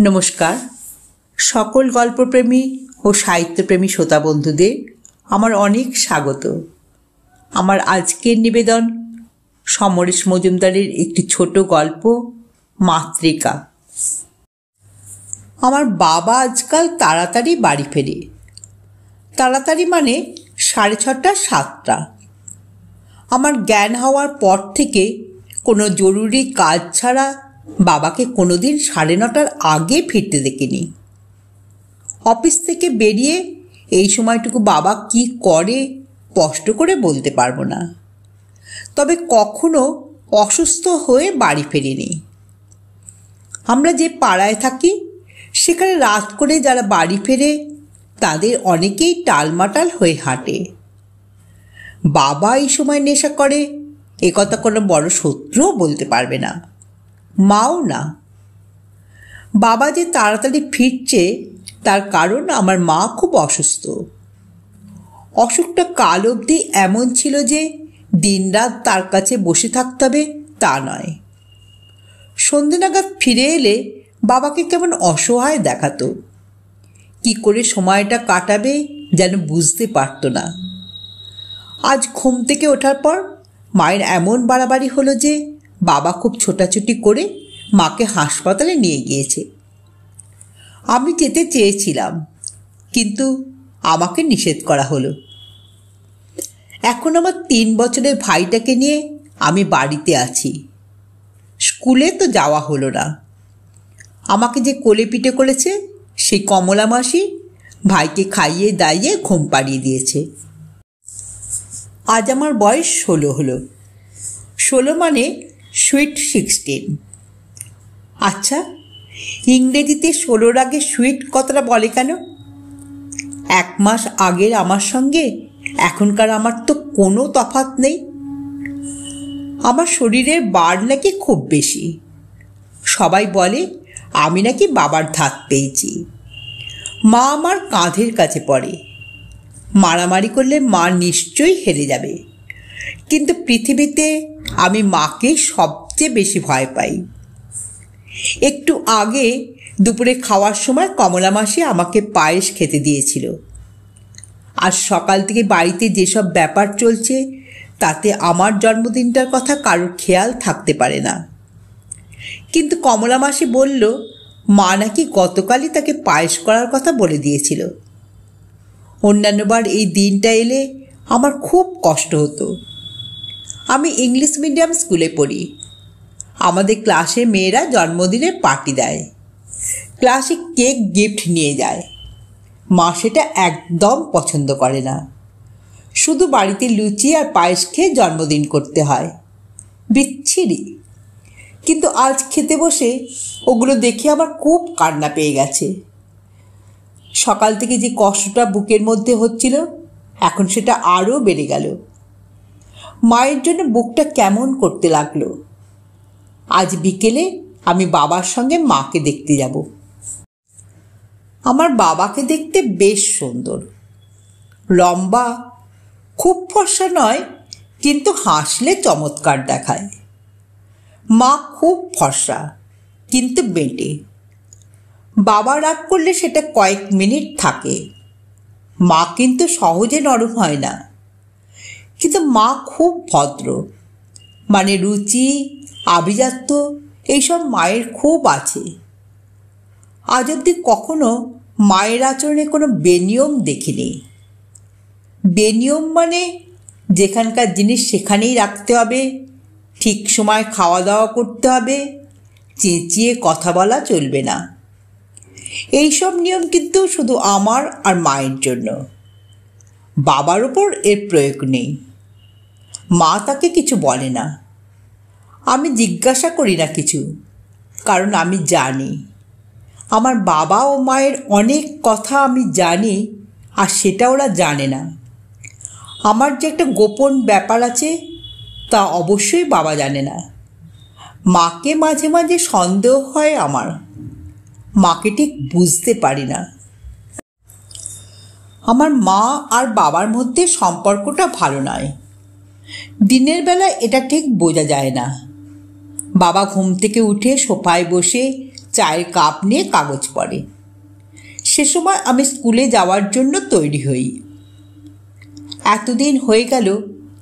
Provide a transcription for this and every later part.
নমস্কার। সকল গল্পপ্রেমী ও সাহিত্যপ্রেমী শ্রোতা বন্ধুদের আমার অনেক স্বাগত। আমার আজকের নিবেদন সমরেশ মজুমদারের একটি ছোট গল্প, মাতৃকা। আমার বাবা আজকাল তাড়াতাড়ি বাড়ি ফেরে। তাড়াতাড়ি মানে 6:30 7টা। আমার জ্ঞান হওয়ার পর থেকে কোনো জরুরি কাজ ছাড়া বাবাকে কোনোদিন 9:30টার আগে ফিরতে দেখিনি। অফিস থেকে বেরিয়ে এই সময়টুকু বাবা কি করে স্পষ্ট করে বলতে পারবো না, তবে কখনো অসুস্থ হয়ে বাড়ি ফেরেনি। আমরা যে পাড়ায় থাকি সেখানে রাত করে যারা বাড়ি ফেরে তাদের অনেকেই টালমাটাল হয়ে হাঁটে। বাবা এই সময় নেশা করে একথা কোনো বড় শত্রুও বলতে পারবে না, মাও না। বাবা যে তাড়াতাড়ি ফিরছে তার কারণ আমার মা খুব অসুস্থ। অসুখটা কাল অবধি এমন ছিল যে দিনরাত তার কাছে বসে থাকতে হবে তা নয়। সন্ধে নাগাদ ফিরে এলে বাবাকে কেমন অসহায় দেখাতো। কি করে সময়টা কাটাবে যেন বুঝতে পারতো না। আজ ঘুম থেকে ওঠার পর মায়ের এমন বাড়াবাড়ি হলো যে বাবা খুব ছোটাছুটি করে মাকে হাসপাতালে নিয়ে গিয়েছে। আমি যেতে চেয়েছিলাম, কিন্তু আমাকে নিষেধ করা হলো। এখন আমার 3 বছরের ভাইটাকে নিয়ে আমি বাড়িতে আছি। স্কুলে তো যাওয়া হলো না। আমাকে যে কোলে পিঠে করেছে সেই কমলা মাসি ভাইকে খাইয়ে দাইয়ে ঘুম পাড়িয়ে দিয়েছে। আজ আমার বয়স 16 হলো। 16 মানে সুইট 16। আচ্ছা, ইংরেজিতে 16-র আগে সুইট কথাটা বলে কেন? 1 মাস আগের আমার সঙ্গে এখনকার আমার তো কোনো তফাৎ নেই। আমার শরীরের বার নাকি খুব বেশি। সবাই বলে আমি নাকি বাবার ধাত পেয়েছি। মা আমার কাঁধের কাছে পড়ে। মারামারি করলে মা নিশ্চয়ই হেরে যাবে, কিন্তু পৃথিবীতে আমি মাকে সবচেয়ে বেশি ভয় পাই। একটু আগে দুপুরে খাওয়ার সময় কমলা মাসি আমাকে পায়েস খেতে দিয়েছিল। আজ সকাল থেকে বাড়িতে যেসব ব্যাপার চলছে তাতে আমার জন্মদিনটার কথা কারোর খেয়াল থাকতে পারে না। কিন্তু কমলা মাসি বলল মা নাকি গতকালই তাকে পায়েস করার কথা বলে দিয়েছিল। অন্যান্যবার এই দিনটা এলে আমার খুব কষ্ট হতো। আমি ইংলিশ মিডিয়াম স্কুলে পড়ি। আমাদের ক্লাসে মেয়েরা জন্মদিনে পার্টি দেয়, ক্লাসে কেক গিফট নিয়ে যায়। মা সেটা একদম পছন্দ করে না। শুধু বাড়িতে লুচি আর পায়েস খেয়ে জন্মদিন করতে হয়। বিচ্ছিরি। কিন্তু আজ খেতে বসে ওগুলো দেখে আমার খুব কান্না পেয়ে গেছে। সকাল থেকে যে কষ্টটা বুকের মধ্যে হচ্ছিল এখন সেটা আরও বেড়ে গেল। মায়ের জন্য বুকটা কেমন করতে লাগলো। আজ বিকেলে আমি বাবার সঙ্গে মাকে দেখতে যাব। আমার বাবাকে দেখতে বেশ সুন্দর, লম্বা, খুব ফর্সা নয়, কিন্তু হাসলে চমৎকার দেখায়। মা খুব ফর্সা, কিন্তু বেঁটে। বাবা রাগ করলে সেটা কয়েক মিনিট থাকে। মা কিন্তু সহজে নরম হয় না। কিন্তু মা খুব ভদ্র, মানে রুচি, আভিজাত্য এইসব মায়ের খুব আছে। আজ অবধি কখনো মায়ের আচরণে কোনো বেনিয়ম দেখিনি। বেনিয়ম মানে যেখানকার জিনিস সেখানেই রাখতে হবে, ঠিক সময় খাওয়া দাওয়া করতে হবে, চেঁচিয়ে কথা বলা চলবে না। এইসব নিয়ম কিন্তু শুধু আমার আর মায়ের জন্য। বাবার ওপর এর প্রয়োগ নেই। মা তাকে কিছু বলে না। আমি জিজ্ঞাসা করি না কিছু, কারণ আমি জানি আমার বাবা ও মায়ের অনেক কথা আমি জানি, আর সেটা ওরা জানে না। আমার যে একটা গোপন ব্যাপার আছে তা অবশ্যই বাবা জানে না। মাকে মাঝে মাঝে সন্দেহ হয় আমার। মাকে ঠিক বুঝতে পারি না। আমার মা আর বাবার মধ্যে সম্পর্কটা ভালো নয়। দিনের বেলা এটা ঠিক বোঝা যায় না। বাবা ঘুম থেকে উঠে সোফায় বসে চায়ের কাপ নিয়ে কাগজ পড়ে। সে সময় আমি স্কুলে যাওয়ার জন্য তৈরি হই। এতদিন হয়ে গেল,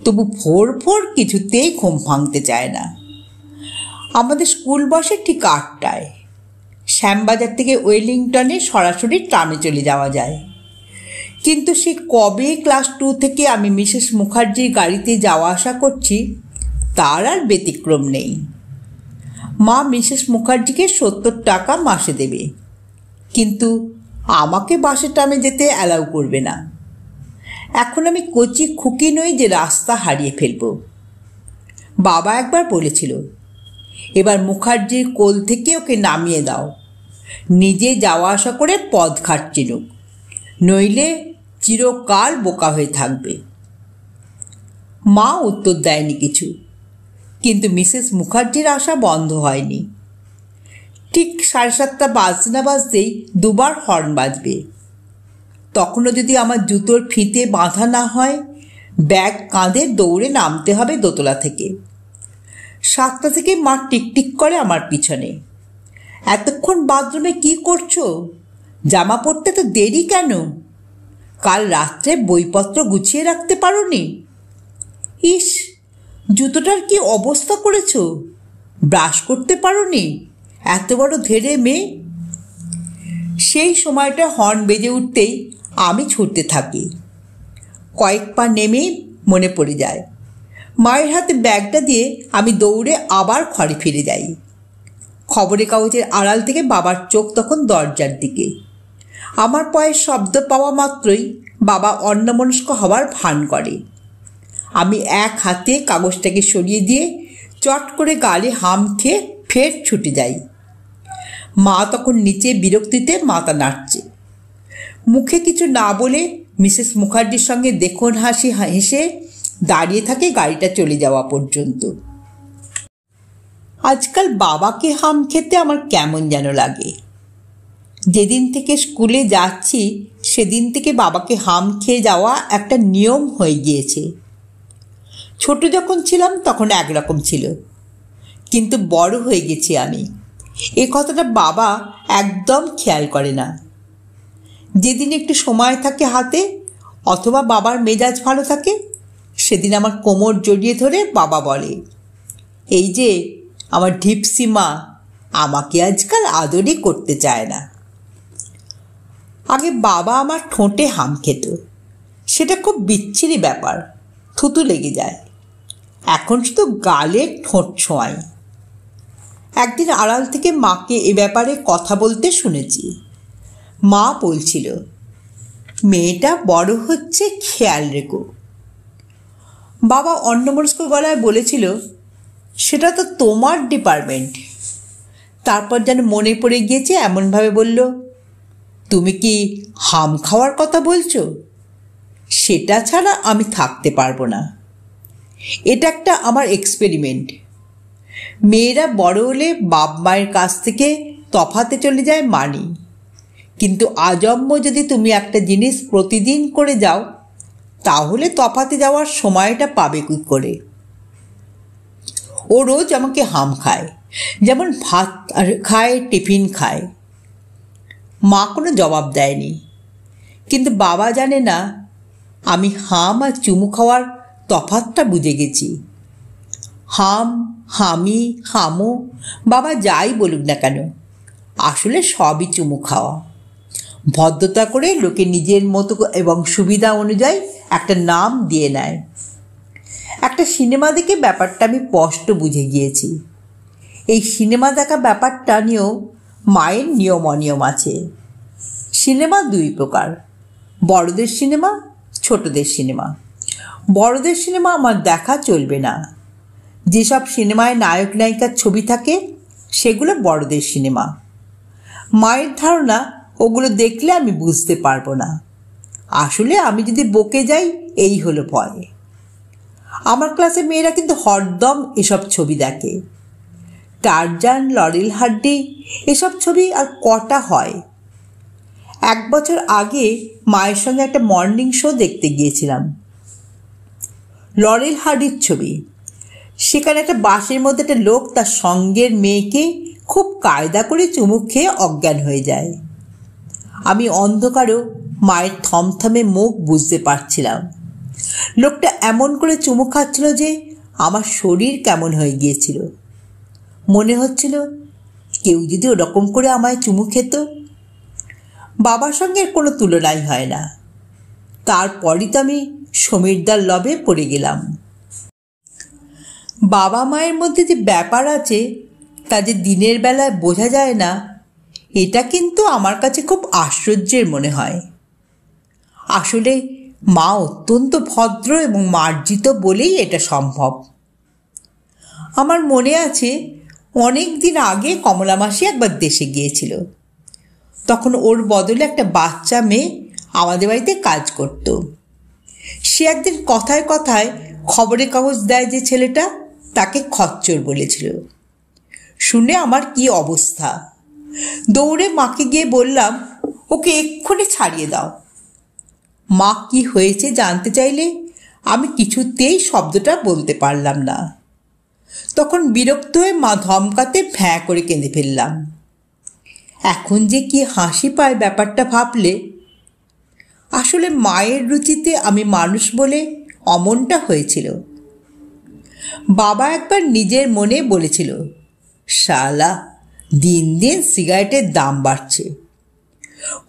তবু ভোর ভোর কিছুতেই ঘুম ভাঙতে চায় না। আমাদের স্কুল বসে ঠিক 8টায়। শ্যামবাজার থেকে ওয়েলিংটনে সরাসরি ট্রামে চলে যাওয়া যায়। কিন্তু সে কবে ক্লাস 2 থেকে আমি মিসেস মুখার্জির গাড়িতে যাওয়া আসা করছি, তার আর ব্যতিক্রম নেই। মা মিসেস মুখার্জিকে 70 টাকা মাসে দেবে, কিন্তু আমাকে বাসে ট্রামে যেতে অ্যালাউ করবে না। এখন আমি কচি খুকি নই যে রাস্তা হারিয়ে ফেলব। বাবা একবার বলেছিল, এবার মুখার্জির কোল থেকে ওকে নামিয়ে দাও, নিজে যাওয়া আসা করে পথ ঘাট চিনুক, নইলে চিরকাল বোকা হয়ে থাকবে। মা উত্তর দেয়নি কিছু, কিন্তু মিসেস মুখার্জির আসা বন্ধ হয়নি। ঠিক 7:30 বাজতে না বাজতেই 2বার হর্ন বাজবে। তখনও যদি আমার জুতোর ফিতে বাঁধা না হয়, ব্যাগ কাঁধে দৌড়ে নামতে হবে দোতলা থেকে। 7টা থেকে মা টিকটিক করে আমার পিছনে, এতক্ষণ বাথরুমে কি করছো? জামা পরতে তো দেরি কেন? কাল রাত্রে বইপত্র গুছিয়ে রাখতে পারোনি? ইস, জুতোটার কি অবস্থা করেছ? ব্রাশ করতে পারোনি? এত বড় ধেড়ে মেয়ে। সেই সময়টা হর্ন বেজে উঠতেই আমি ছুটতে থাকি। কয়েক পা নেমেই মনে পড়ে যায়। মায়ের হাতে ব্যাগটা দিয়ে আমি দৌড়ে আবার ঘরে ফিরে যাই। খবরের কাগজের আড়াল থেকে বাবার চোখ তখন দরজার দিকে। আমার পায়ের শব্দ পাওয়া মাত্রই বাবা অন্যমনস্ক হওয়ার ভান করে। আমি এক হাতে কাগজটাকে সরিয়ে দিয়ে চট করে গালে হাম খেয়ে ফের ছুটে যাই। মা তখন নিচে বিরক্তিতে মাথা নাড়ছে। মুখে কিছু না বলে মিসেস মুখার্জির সঙ্গে দেখুন হাসি হেসে দাঁড়িয়ে থাকে গাড়িটা চলে যাওয়া পর্যন্ত। আজকাল বাবাকে হাম খেতে আমার কেমন যেন লাগে। যেদিন থেকে স্কুলে যাচ্ছি সেদিন থেকে বাবাকে হাম খেয়ে যাওয়া একটা নিয়ম হয়ে গিয়েছে। ছোট যখন ছিলাম তখন একরকম ছিল, কিন্তু বড় হয়ে গেছি আমি, এ কথাটা বাবা একদম খেয়াল করে না। যেদিন একটু সময় থাকে হাতে অথবা বাবার মেজাজ ভালো থাকে, সেদিন আমার কোমর জড়িয়ে ধরে বাবা বলে, এই যে আমার ঢিপসি মা, আমাকে আজকাল আদরই করতে চায় না। আগে বাবা আমার ঠোঁটে হাম খেত, সেটা খুব বিচ্ছিরি ব্যাপার, থুতু লেগে যায়। এখন শুধু গালে ঠোঁট ছোঁয়াই। একদিন আড়াল থেকে মাকে এ ব্যাপারে কথা বলতে শুনেছি। মা বলছিল, মেয়েটা বড় হচ্ছে, খেয়াল রেখো। বাবা অন্যমনস্ক গলায় বলেছিল, সেটা তো তোমার ডিপার্টমেন্ট। তারপর যেন মনে পড়ে গিয়েছে এমনভাবে বলল, তুমি কি হাম খাওয়ার কথা বলছো? সেটা ছাড়া আমি থাকতে পারবো না। এটা একটা আমার এক্সপেরিমেন্ট। মেয়েরা বড় হলে বাপ মায়ের কাছ থেকে তফাতে চলে যায় মানি, কিন্তু আজন্ম যদি তুমি একটা জিনিস প্রতিদিন করে যাও, তাহলে তফাতে যাওয়ার সময়টা পাবে কী করে? ও রোজ আমাকে হাম খায়, যেমন ভাত খায়, টিফিন খায়। মা কোনো জবাব দেয়নি, কিন্তু বাবা জানে না আমি হাম আর চুমু খাওয়ার তফাতটা বুঝে গেছি। হাম, হামি, হামো, বাবা যাই বলুক না কেন, আসলে সবই চুমু খাওয়া। ভদ্রতা করে লোকে নিজের মতো এবং সুবিধা অনুযায়ী একটা নাম দিয়ে নেয়। একটা সিনেমা দেখে ব্যাপারটা আমি স্পষ্ট বুঝে গিয়েছি। এই সিনেমা দেখা ব্যাপারটা নিয়েও মায়ের নিয়ম অনিয়ম আছে। সিনেমা 2 প্রকার, বড়দের সিনেমা, ছোটদের সিনেমা। বড়দের সিনেমা আমার দেখা চলবে না। যেসব সিনেমায় নায়ক নায়িকার ছবি থাকে সেগুলো বড়দের সিনেমা। মায়ের ধারণা ওগুলো দেখলে আমি বুঝতে পারবো না। আসলে আমি যদি বকে যাই এই হলো ভয়। আমার ক্লাসে মেয়েরা কিন্তু হরদম এসব ছবি দেখে। টারজান, লরেল হার্ডি, এসব ছবি আর কটা হয়। 1 বছর আগে মায়ের সঙ্গে একটা মর্নিং শো দেখতে গিয়েছিলাম। লরেল হার্ডির ছবি। সেখানে একটা বাসের মধ্যে একটা লোক তার সঙ্গের মেয়েকে খুব কায়দা করে চুমুক খেয়ে অজ্ঞান হয়ে যায়। আমি অন্ধকারেও মায়ের থমথমে মুখ বুঝতে পারছিলাম। লোকটা এমন করে চুমুক খাচ্ছিল যে আমার শরীর কেমন হয়ে গিয়েছিল। মনে হচ্ছিল কেউ যদি ওরকম করে আমায় চুমু খেত। বাবার সঙ্গে কোনো তুলনাই হয় না। তারপরই তো আমি সমীরদার লবে পড়ে গেলাম। বাবা মায়ের মধ্যে যে ব্যাপার আছে তা যে দিনের বেলায় বোঝা যায় না, এটা কিন্তু আমার কাছে খুব আশ্চর্যের মনে হয়। আসলে মা অত্যন্ত ভদ্র এবং মার্জিত বলেই এটা সম্ভব। আমার মনে আছে অনেক দিন আগে কমলা মাসি একবার দেশে গিয়েছিল। তখন ওর বদলে একটা বাচ্চা মেয়ে আমাদের বাড়িতে কাজ করত। সে একদিন কথায় কথায় খবরের কাগজ দেয় যে ছেলেটা, তাকে খচ্চর বলেছিল। শুনে আমার কি অবস্থা! দৌড়ে মাকে গিয়ে বললাম, ওকে এক্ষুনি ছাড়িয়ে দাও। মা কি হয়েছে জানতে চাইলে আমি কিছুতেই শব্দটা বলতে পারলাম না। তখন বিরক্ত হয়ে মা ধমকাতে ভ্যাঁ করে কেঁদে ফেললাম। এখন যে কি হাসি পায় ব্যাপারটা ভাবলে। আসলে মায়ের রুচিতে আমি মানুষ বলে অমনটা হয়েছিল। বাবা একবার নিজের মনে বলেছিল, শালা দিন দিন সিগারেটের দাম বাড়ছে।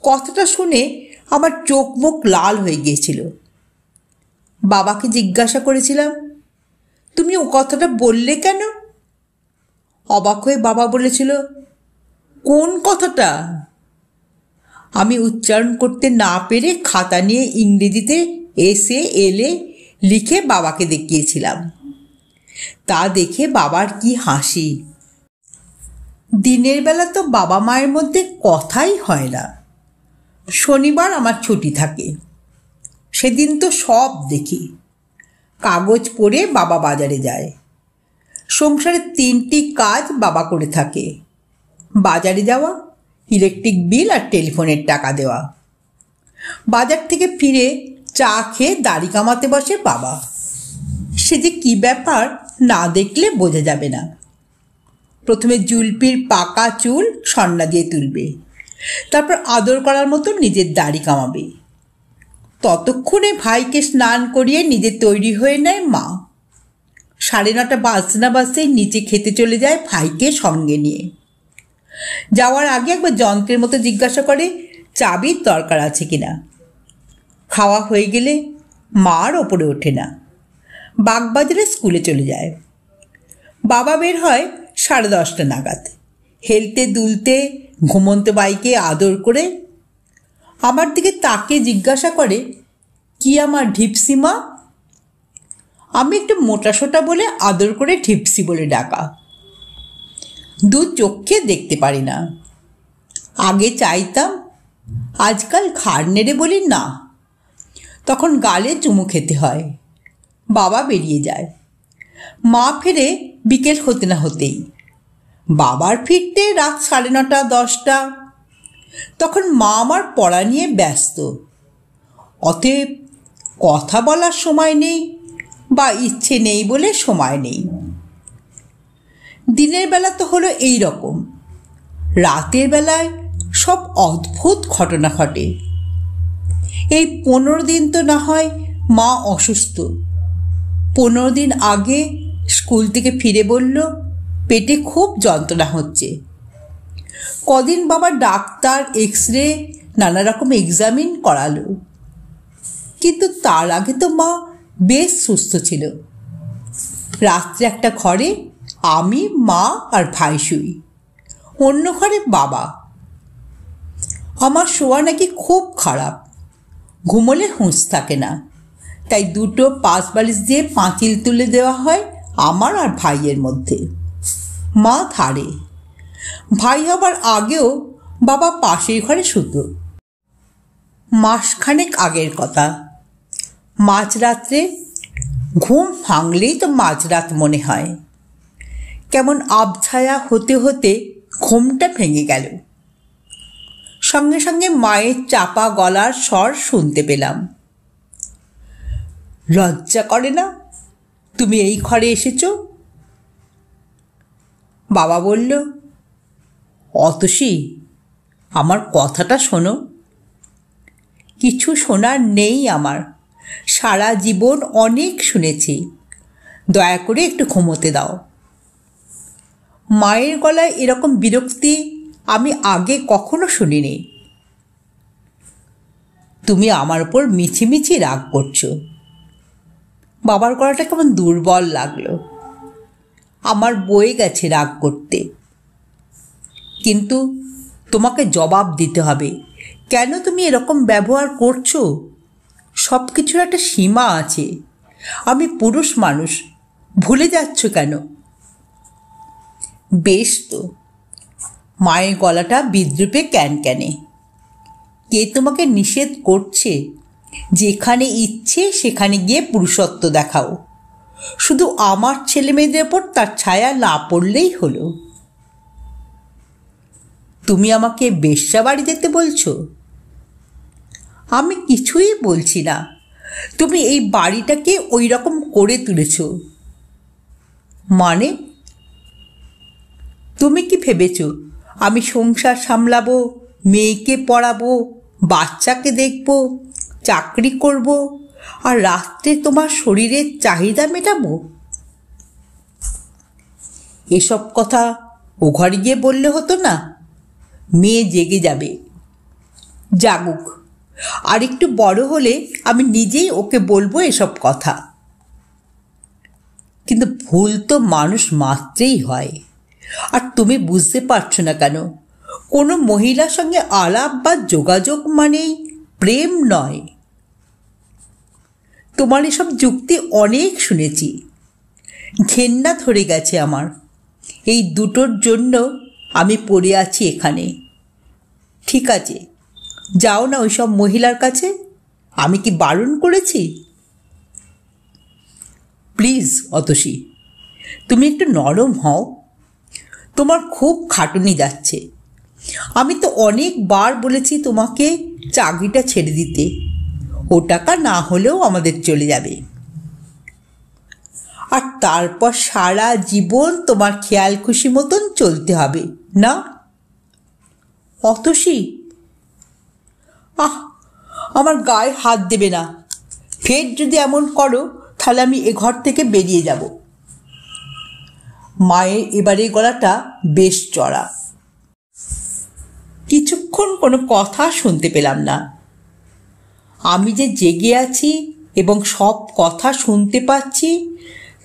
কথাটা শুনে আমার চোখ মুখ লাল হয়ে গিয়েছিল। বাবাকে জিজ্ঞাসা করেছিলাম, তুমি ও কথাটা বললে কেন? অবাক হয়ে বাবা বলেছিল, কোন কথাটা? আমি উচ্চারণ করতে না পেরে খাতা নিয়ে ইংরেজিতে SALA লিখে বাবাকে দেখিয়েছিলাম। তা দেখে বাবার কি হাসি। দিনের বেলা তো বাবা মায়ের মধ্যে কথাই হয় না। শনিবার আমার ছুটি থাকে, সেদিন তো সব দেখি। কাগজ পড়ে বাবা বাজারে যায়। সংসারের 3টি কাজ বাবা করে থাকে: বাজারে যাওয়া, ইলেকট্রিক বিল আর টেলিফোনের টাকা দেওয়া। বাজার থেকে ফিরে চা খেয়ে দাড়ি কামাতে বসে বাবা। সে যে কী ব্যাপার না দেখলে বোঝা যাবে না। প্রথমে জুলপির পাকা চুল সন্না দিয়ে তুলবে, তারপর আদর করার মতো নিজের দাড়ি কামাবে। ততক্ষণে ভাইকে স্নান করিয়ে নিজে তৈরি হয়ে নেয় মা। 9:30 বাজতে না বাজতেই নিচে খেতে চলে যায় ভাইকে সঙ্গে নিয়ে। যাওয়ার আগে একবার যন্ত্রের মতো জিজ্ঞাসা করে চাবির দরকার আছে কিনা। খাওয়া হয়ে গেলে মার ওপরে ওঠে না, বাগবাজারে স্কুলে চলে যায়। বাবা বের হয় 10:30 নাগাদ। হেলতে দুলতে ঘুমন্ত বাইকে আদর করে আমার দিকে তাকে জিজ্ঞাসা করে, কি আমার ঢিপসি মা? আমি একটু মোটাসোটা বলে আদর করে ঢিপসি বলে ডাকা। দু চোখে দেখতে পারি না। আগে চাইতাম, আজকাল ঘাড় নেড়ে বলি না। তখন গালে চুমু খেতে হয়। বাবা বেরিয়ে যায়। মা ফেরে বিকেল হতে না হতেই। বাবার ফিরতে রাত 9:30 10টা। তখন মা আমার পড়া নিয়ে ব্যস্ত। অতএব কথা বলার সময় নেই, বা ইচ্ছে নেই বলে সময় নেই। দিনের বেলা তো হলো এই রকম, রাতের বেলায় সব অদ্ভুত ঘটনা ঘটে। এই 15 দিন তো না হয় মা অসুস্থ। 15 দিন আগে স্কুল থেকে ফিরে বলল পেটে খুব যন্ত্রণা হচ্ছে। কদিন বাবা ডাক্তার, এক্সরে, নানা রকম এক্সামিন করালো, কিন্তু তার আগে তো মা বেশ সুস্থ ছিল। রাত্রে একটা ঘরে আমি, মা আর ভাই শুই, অন্য ঘরে বাবা। আমার শোয়া নাকি খুব খারাপ, ঘুমোলে হুঁশ থাকে না, তাই 2টো পাশ বালিশ দিয়ে পাঁচিল তুলে দেওয়া হয় আমার আর ভাইয়ের মধ্যে। মা ধারে, ভাই হবার আগেও বাবা পাশের ঘরে শুত। মাসখানেক আগের কথা। মাঝরাত্রে ঘুম ভাঙলেই তো মাঝরাত মনে হয়। কেমন আবছায়া হতে হতে ঘুমটা ভেঙে গেল। সঙ্গে সঙ্গে মায়ের চাপা গলার স্বর শুনতে পেলাম, লজ্জা করে না তুমি এই ঘরে এসেছ? বাবা বলল, অতসী, আমার কথাটা শোনো। কিছু শোনার নেই আমার, সারা জীবন অনেক শুনেছি, দয়া করে একটু ঘুমোতে দাও। মায়ের গলায় এরকম বিরক্তি আমি আগে কখনো শুনিনি। তুমি আমার উপর মিছিমিছি রাগ করছো। বাবার গলাটা কেমন দুর্বল লাগলো। আমার বয়ে গেছে রাগ করতে, কিন্তু তোমাকে জবাব দিতে হবে। কেন তুমি এরকম ব্যবহার করছো? সব কিছুর একটা সীমা আছে। আমি পুরুষ মানুষ, ভুলে যাচ্ছ কেন? বেশ তো, মায়ের গলাটা বিদ্রুপে ক্যানক্যানে। কে তোমাকে নিষেধ করছে? যেখানে ইচ্ছে সেখানে গিয়ে পুরুষত্ব দেখাও, শুধু আমার ছেলে মেয়েদের ওপর তার ছায়া না পড়লেই হলো। তুমি আমাকে বেশ্যা বাড়ি যেতে বলছো? আমি কিছুই বলছি না। তুমি এই বাড়িটাকে ওই রকম করে তুলেছ। মানে? তুমি কি ভেবেছ আমি সংসার সামলাবো, মেয়েকে পড়াবো, বাচ্চাকে দেখবো, চাকরি করব, আর রাত্রে তোমার শরীরের চাহিদা মেটাবো? এসব কথা ও ঘরে গিয়ে বললে হতো না? মেয়ে জেগে যাবে। জাগুক, আর একটু বড় হলে আমি নিজেই ওকে বলবো এসব কথা। কিন্তু ভুল তো মানুষ মাত্রেই হয়, আর তুমি বুঝতে পারছো না কেন? কোনো মহিলার সঙ্গে আলাপ বা যোগাযোগ মানেই প্রেম নয়। তোমার এসব যুক্তি অনেক শুনেছি, ঘেন্না ধরে গেছে আমার। এই দুটোর জন্য আমি পড়ে আছি এখানে। ঠিক আছে, যাও না ওইসব মহিলার কাছে। আমি কি বারণ করেছি? প্লিজ অতসী, তুমি একটু নরম হও। তোমার খুব খাটুনি যাচ্ছে। আমি তো অনেকবার বলেছি তোমাকে চাকরিটা ছেড়ে দিতে। ও টাকা না হলেও আমাদের চলে যাবে, আর তারপর সারা জীবন তোমার খেয়াল খুশি মতন চলতে হবে না? অতসী, আমার গায়ে হাত দেবে না। ফের যদি এমন করো তাহলে আমি এ ঘর থেকে বেরিয়ে যাব। মায়ের এবারে গলাটা বেশ চড়া। কিছুক্ষণ কোনো কথা শুনতে পেলাম না। আমি যে জেগে আছি এবং সব কথা শুনতে পাচ্ছি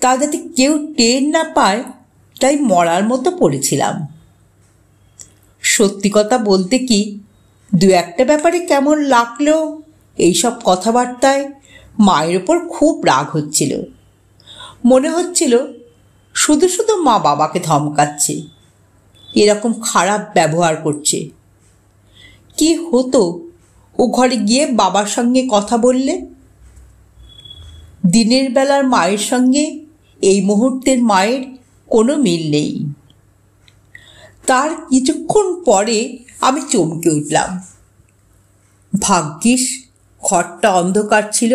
তা যাতে কেউ টের না পায়, তাই মরার মতো পড়েছিলাম। সত্যি কথা বলতে কি, দু একটা ব্যাপারে কেমন লাগলেও এইসব কথাবার্তায় মায়ের ওপর খুব রাগ হচ্ছিল। মনে হচ্ছিল শুধু শুধু মা বাবাকে ধমকাচ্ছে, এরকম খারাপ ব্যবহার করছে। কি হতো ও ঘরে গিয়ে বাবার সঙ্গে কথা বললে? দিনের বেলার মায়ের সঙ্গে এই মুহূর্তের মায়ের কোনো মিল নেই। তার কিছুক্ষণ পরে আমি চমকে উঠলাম। ভাগ্যিস ঘরটা অন্ধকার ছিল।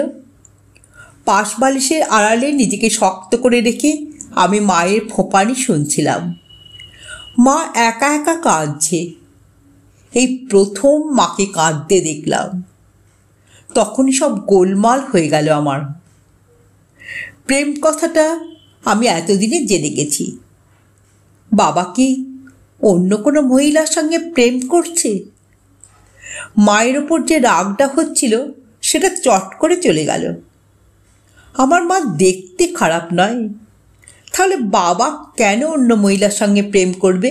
পাশ বালিশের আড়ালে নিজেকে শক্ত করে রেখে আমি মায়ের ফোঁপানি শুনছিলাম। মা একা একা কাঁদছে। এই প্রথম মাকে কাঁদতে দেখলাম। তখনই সব গোলমাল হয়ে গেল আমার। প্রেম কথাটা আমি এতদিনে জেনে গেছি। বাবা কি অন্য কোনো মহিলার সঙ্গে প্রেম করছে? মায়ের ওপর যে রাগটা হচ্ছিল সেটা চট করে চলে গেল। আমার মা দেখতে খারাপ নয়, তাহলে বাবা কেন অন্য মহিলার সঙ্গে প্রেম করবে?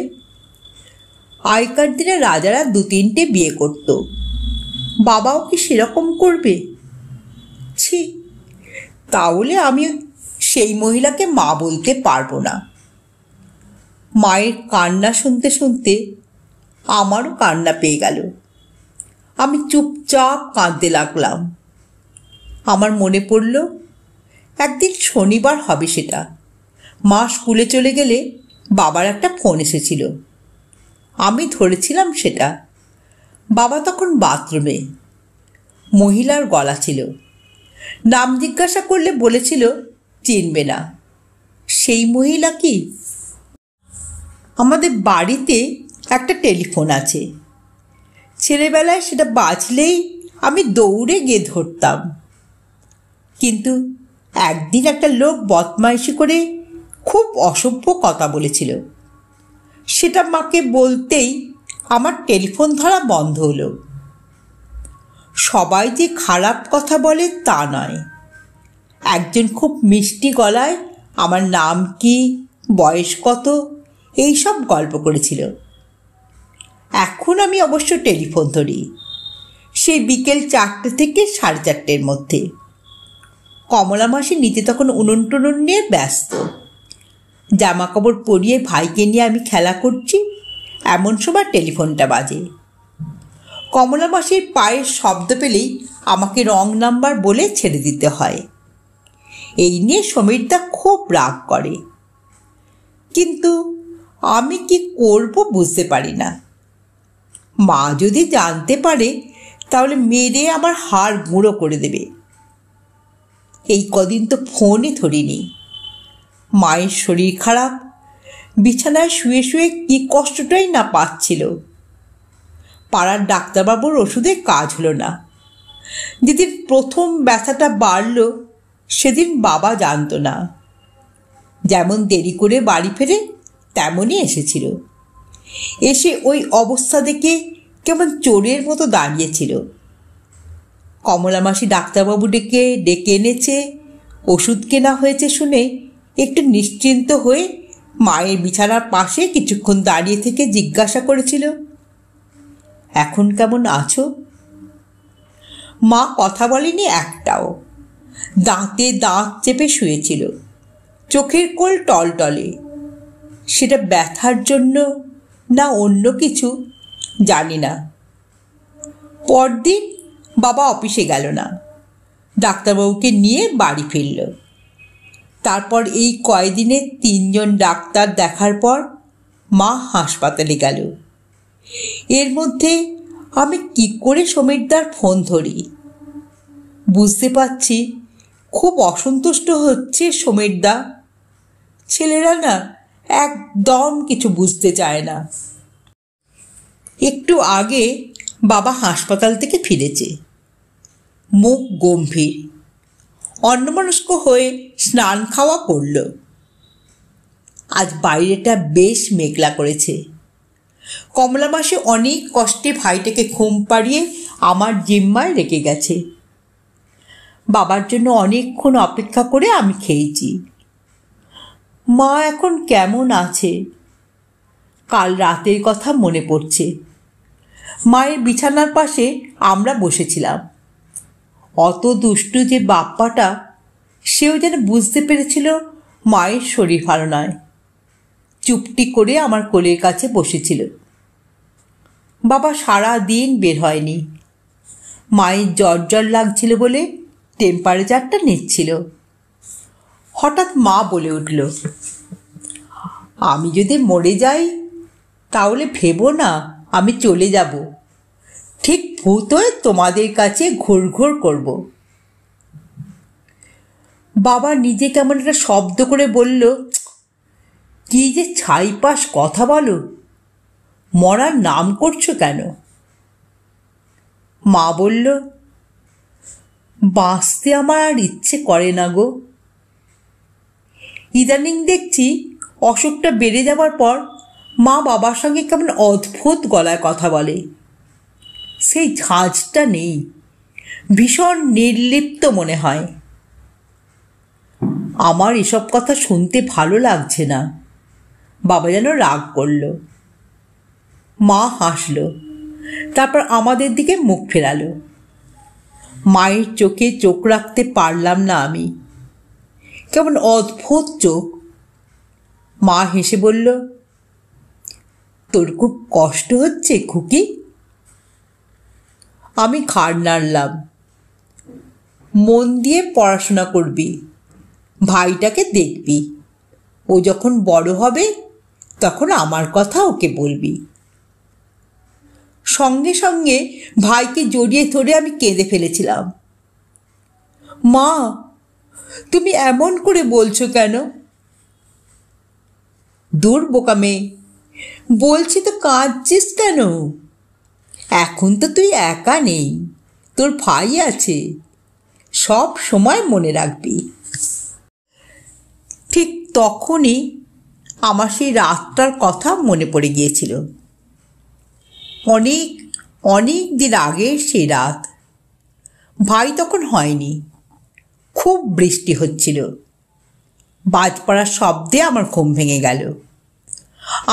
আগেকার দিনে রাজারা 2-3টে বিয়ে করত, বাবাও কি সেরকম করবে? ছি, তাহলে আমি সেই মহিলাকে মা বলতে পারবো না। মায়ের কান্না শুনতে শুনতে আমারও কান্না পেয়ে গেল। আমি চুপচাপ কাঁদতে লাগলাম। আমার মনে পড়ল একদিন শনিবার হবে সেটা। মা স্কুলে চলে গেলে বাবার একটা ফোন এসেছিল। আমি ধরেছিলাম সেটা। বাবা তখন বাথরুমে। মহিলার গলা ছিল। নাম জিজ্ঞাসা করলে বলেছিল চিনবে না। সেই মহিলা কি? আমাদের বাড়িতে একটা টেলিফোন আছে। ছেলেবেলায় সেটা বাজলেই আমি দৌড়ে গিয়ে ধরতাম। কিন্তু একদিন একটা লোক বদমাইশি করে খুব অসভ্য কথা বলেছিল। সেটা মাকে বলতেই আমার টেলিফোন ধরা বন্ধ হলো। সবাই যে খারাপ কথা বলে তা নয়। একজন খুব মিষ্টি গলায় আমার নাম কি, বয়স কত, এইসব গল্প করেছিল। এখন আমি অবশ্য টেলিফোন ধরি, সেই বিকেল 4টে থেকে 4:30-এর মধ্যে। কমলা মাসি নিচে তখন উনুন টুনুন নিয়ে ব্যস্ত। জামা কাপড় পরিয়ে ভাইকে নিয়ে আমি খেলা করছি, এমন সময় টেলিফোনটা বাজে। কমলা মাসির পায়ের শব্দ পেলেই আমাকে রং নাম্বার বলে ছেড়ে দিতে হয়। এই নিয়ে সমীরদা খুব রাগ করে, কিন্তু আমি কি করব বুঝতে পারি না। মা যদি জানতে পারে তাহলে মেরে আমার হাড় গুঁড়ো করে দেবে। এই কদিন তো ফোনই ধরিনি। মায়ের শরীর খারাপ, বিছানায় শুয়ে শুয়ে কি কষ্টটাই না পাচ্ছিল। পাড়ার ডাক্তারবাবুর ওষুধে কাজ হলো না। যেদিন প্রথম ব্যথাটা বাড়ল সেদিন বাবা জানতো না। যেমন দেরি করে বাড়ি ফেরে তেমনই এসেছিল। এসে ওই অবস্থা দেখে কেমন চোরের মতো দাঁড়িয়েছিল। কমলা মাসি ডাক্তারবাবু ডেকে এনেছে, ওষুধ কেনা হয়েছে শুনে একটু নিশ্চিন্ত হয়ে মায়ের বিছানার পাশে কিছুক্ষণ দাঁড়িয়ে থেকে জিজ্ঞাসা করেছিল, এখন কেমন আছো? মা কথা বলেনি একটাও। দাঁতে দাঁত চেপে শুয়েছিল, চোখের কোল টলটলে। সেটা ব্যথার জন্য না অন্য কিছু জানি না। পরদিন বাবা অফিসে গেল না, ডাক্তারবাবুকে নিয়ে বাড়ি ফিরল। তারপর এই কয়দিনে 3জন ডাক্তার দেখার পর মা হাসপাতালে গেল। এর মধ্যে আমি কি করে সমীরদার ফোন ধরি? বুঝতে পারছি খুব অসন্তুষ্ট হচ্ছে সমীরদা। ছেলেরা না একদম কিছু বুঝতে চায় না। একটু আগে বাবা হাসপাতাল থেকে ফিরেছে, মুখ গম্ভীর, অন্যমনস্ক হয়ে স্নান খাওয়া করল। আজ বাইরেটা বেশ মেঘলা করেছে। কমলা মাসি অনেক কষ্টে ভাইটাকে ঘুম পাড়িয়ে আমার জিম্মায় রেখে গেছে। বাবার জন্য অনেকক্ষণ অপেক্ষা করে আমি খেয়েছি। মা এখন কেমন আছে? কাল রাতের কথা মনে পড়ছে। মায়ের বিছানার পাশে আমরা বসেছিলাম। অত দুষ্টু যে বাপ্পাটা, সেও যেন বুঝতে পেরেছিল মায়ের শরীর ভালো নয়। চুপটি করে আমার কোলের কাছে বসেছিল। বাবা সারা দিন বের হয়নি। মায়ের জ্বর জ্বর লাগছিল বলে টেম্পারেচারটা নিচ্ছিল। হঠাৎ মা বলে উঠল, আমি যদি মরে যাই তাহলে ভেবো না আমি চলে যাব, ঠিক ভূত হয়ে তোমাদের কাছে ঘুরঘুর করব। বাবা নিজে কেমন একটা শব্দ করে বলল, কি যে ছাইপাশ কথা বলো, মরার নাম করছো কেন? মা বলল, বাঁচতে আমার আর ইচ্ছে করে না গো। ইদানিং দেখছি অসুখটা বেড়ে যাওয়ার পর মা বাবার সঙ্গে কেমন অদ্ভুত গলায় কথা বলে। সেই ঝাঁঝটা নেই, ভীষণ নির্লিপ্ত মনে হয়। আমার এসব কথা শুনতে ভালো লাগছে না। বাবা যেন রাগ করল। মা হাসল, তারপর আমাদের দিকে মুখ ফেরালো। মায়ের চোখে চোখ রাখতে পারলাম না আমি। কেমন অদ্ভুত চোখ। মা হেসে বলল, তোর খুব কষ্ট হচ্ছে খুকি? আমি ঘাড় নাড়লাম। মন দিয়ে পড়াশোনা করবি, ভাইটাকে দেখবি, ও যখন বড় হবে তখন আমার কথা ওকে বলবি। সঙ্গে সঙ্গে ভাইকে জড়িয়ে ধরে আমি কেঁদে ফেলেছিলাম। মা, তুমি এমন করে বলছো কেন? দূর বোকা মেয়ে, বলছি তো কাঁদছিস কেন? এখন তো তুই একা নেই, তোর ভাই আছে, সব সময় মনে রাখবি। ঠিক তখনই আমার সেই রাতটার কথা মনে পড়ে গিয়েছিল। অনেক অনেক দিন আগের সেই রাত। ভাই তখন হয়নি, খুব বৃষ্টি হচ্ছিল। বাজ পড়ার শব্দে আমার ঘুম ভেঙে গেল।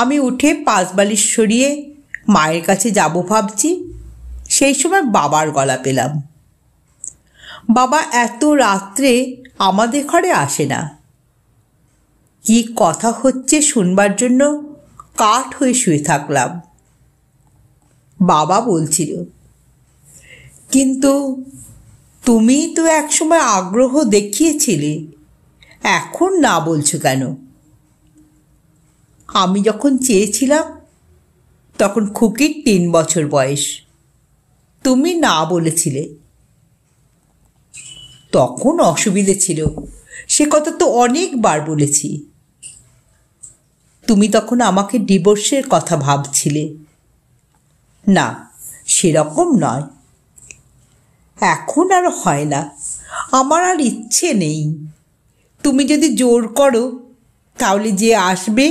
আমি উঠে পাশবালিশ সরিয়ে মায়ের কাছে যাব ভাবছি, সেই সময় বাবার গলা পেলাম। বাবা এত রাত্রে আমাদের ঘরে আসে না। কি কথা হচ্ছে শুনবার জন্য কাঠ হয়ে শুয়ে থাকলাম। বাবা বলছিল, কিন্তু তুমি তো একসময় আগ্রহ দেখিয়েছিলে, এখন না বলছো কেন? আমি যখন চেয়েছিলাম তখন খুকির 3 বছর বয়স, তুমি না বলেছিলে। তখন অসুবিধে ছিল, সে কথা তো অনেকবার বলেছি। তুমি তখন আমাকে ডিভোর্সের কথা ভাবছিলে। না, সেরকম নয়। এখন আর হয় না, আমার আর ইচ্ছে নেই। তুমি যদি জোর করো তাহলে যে আসবে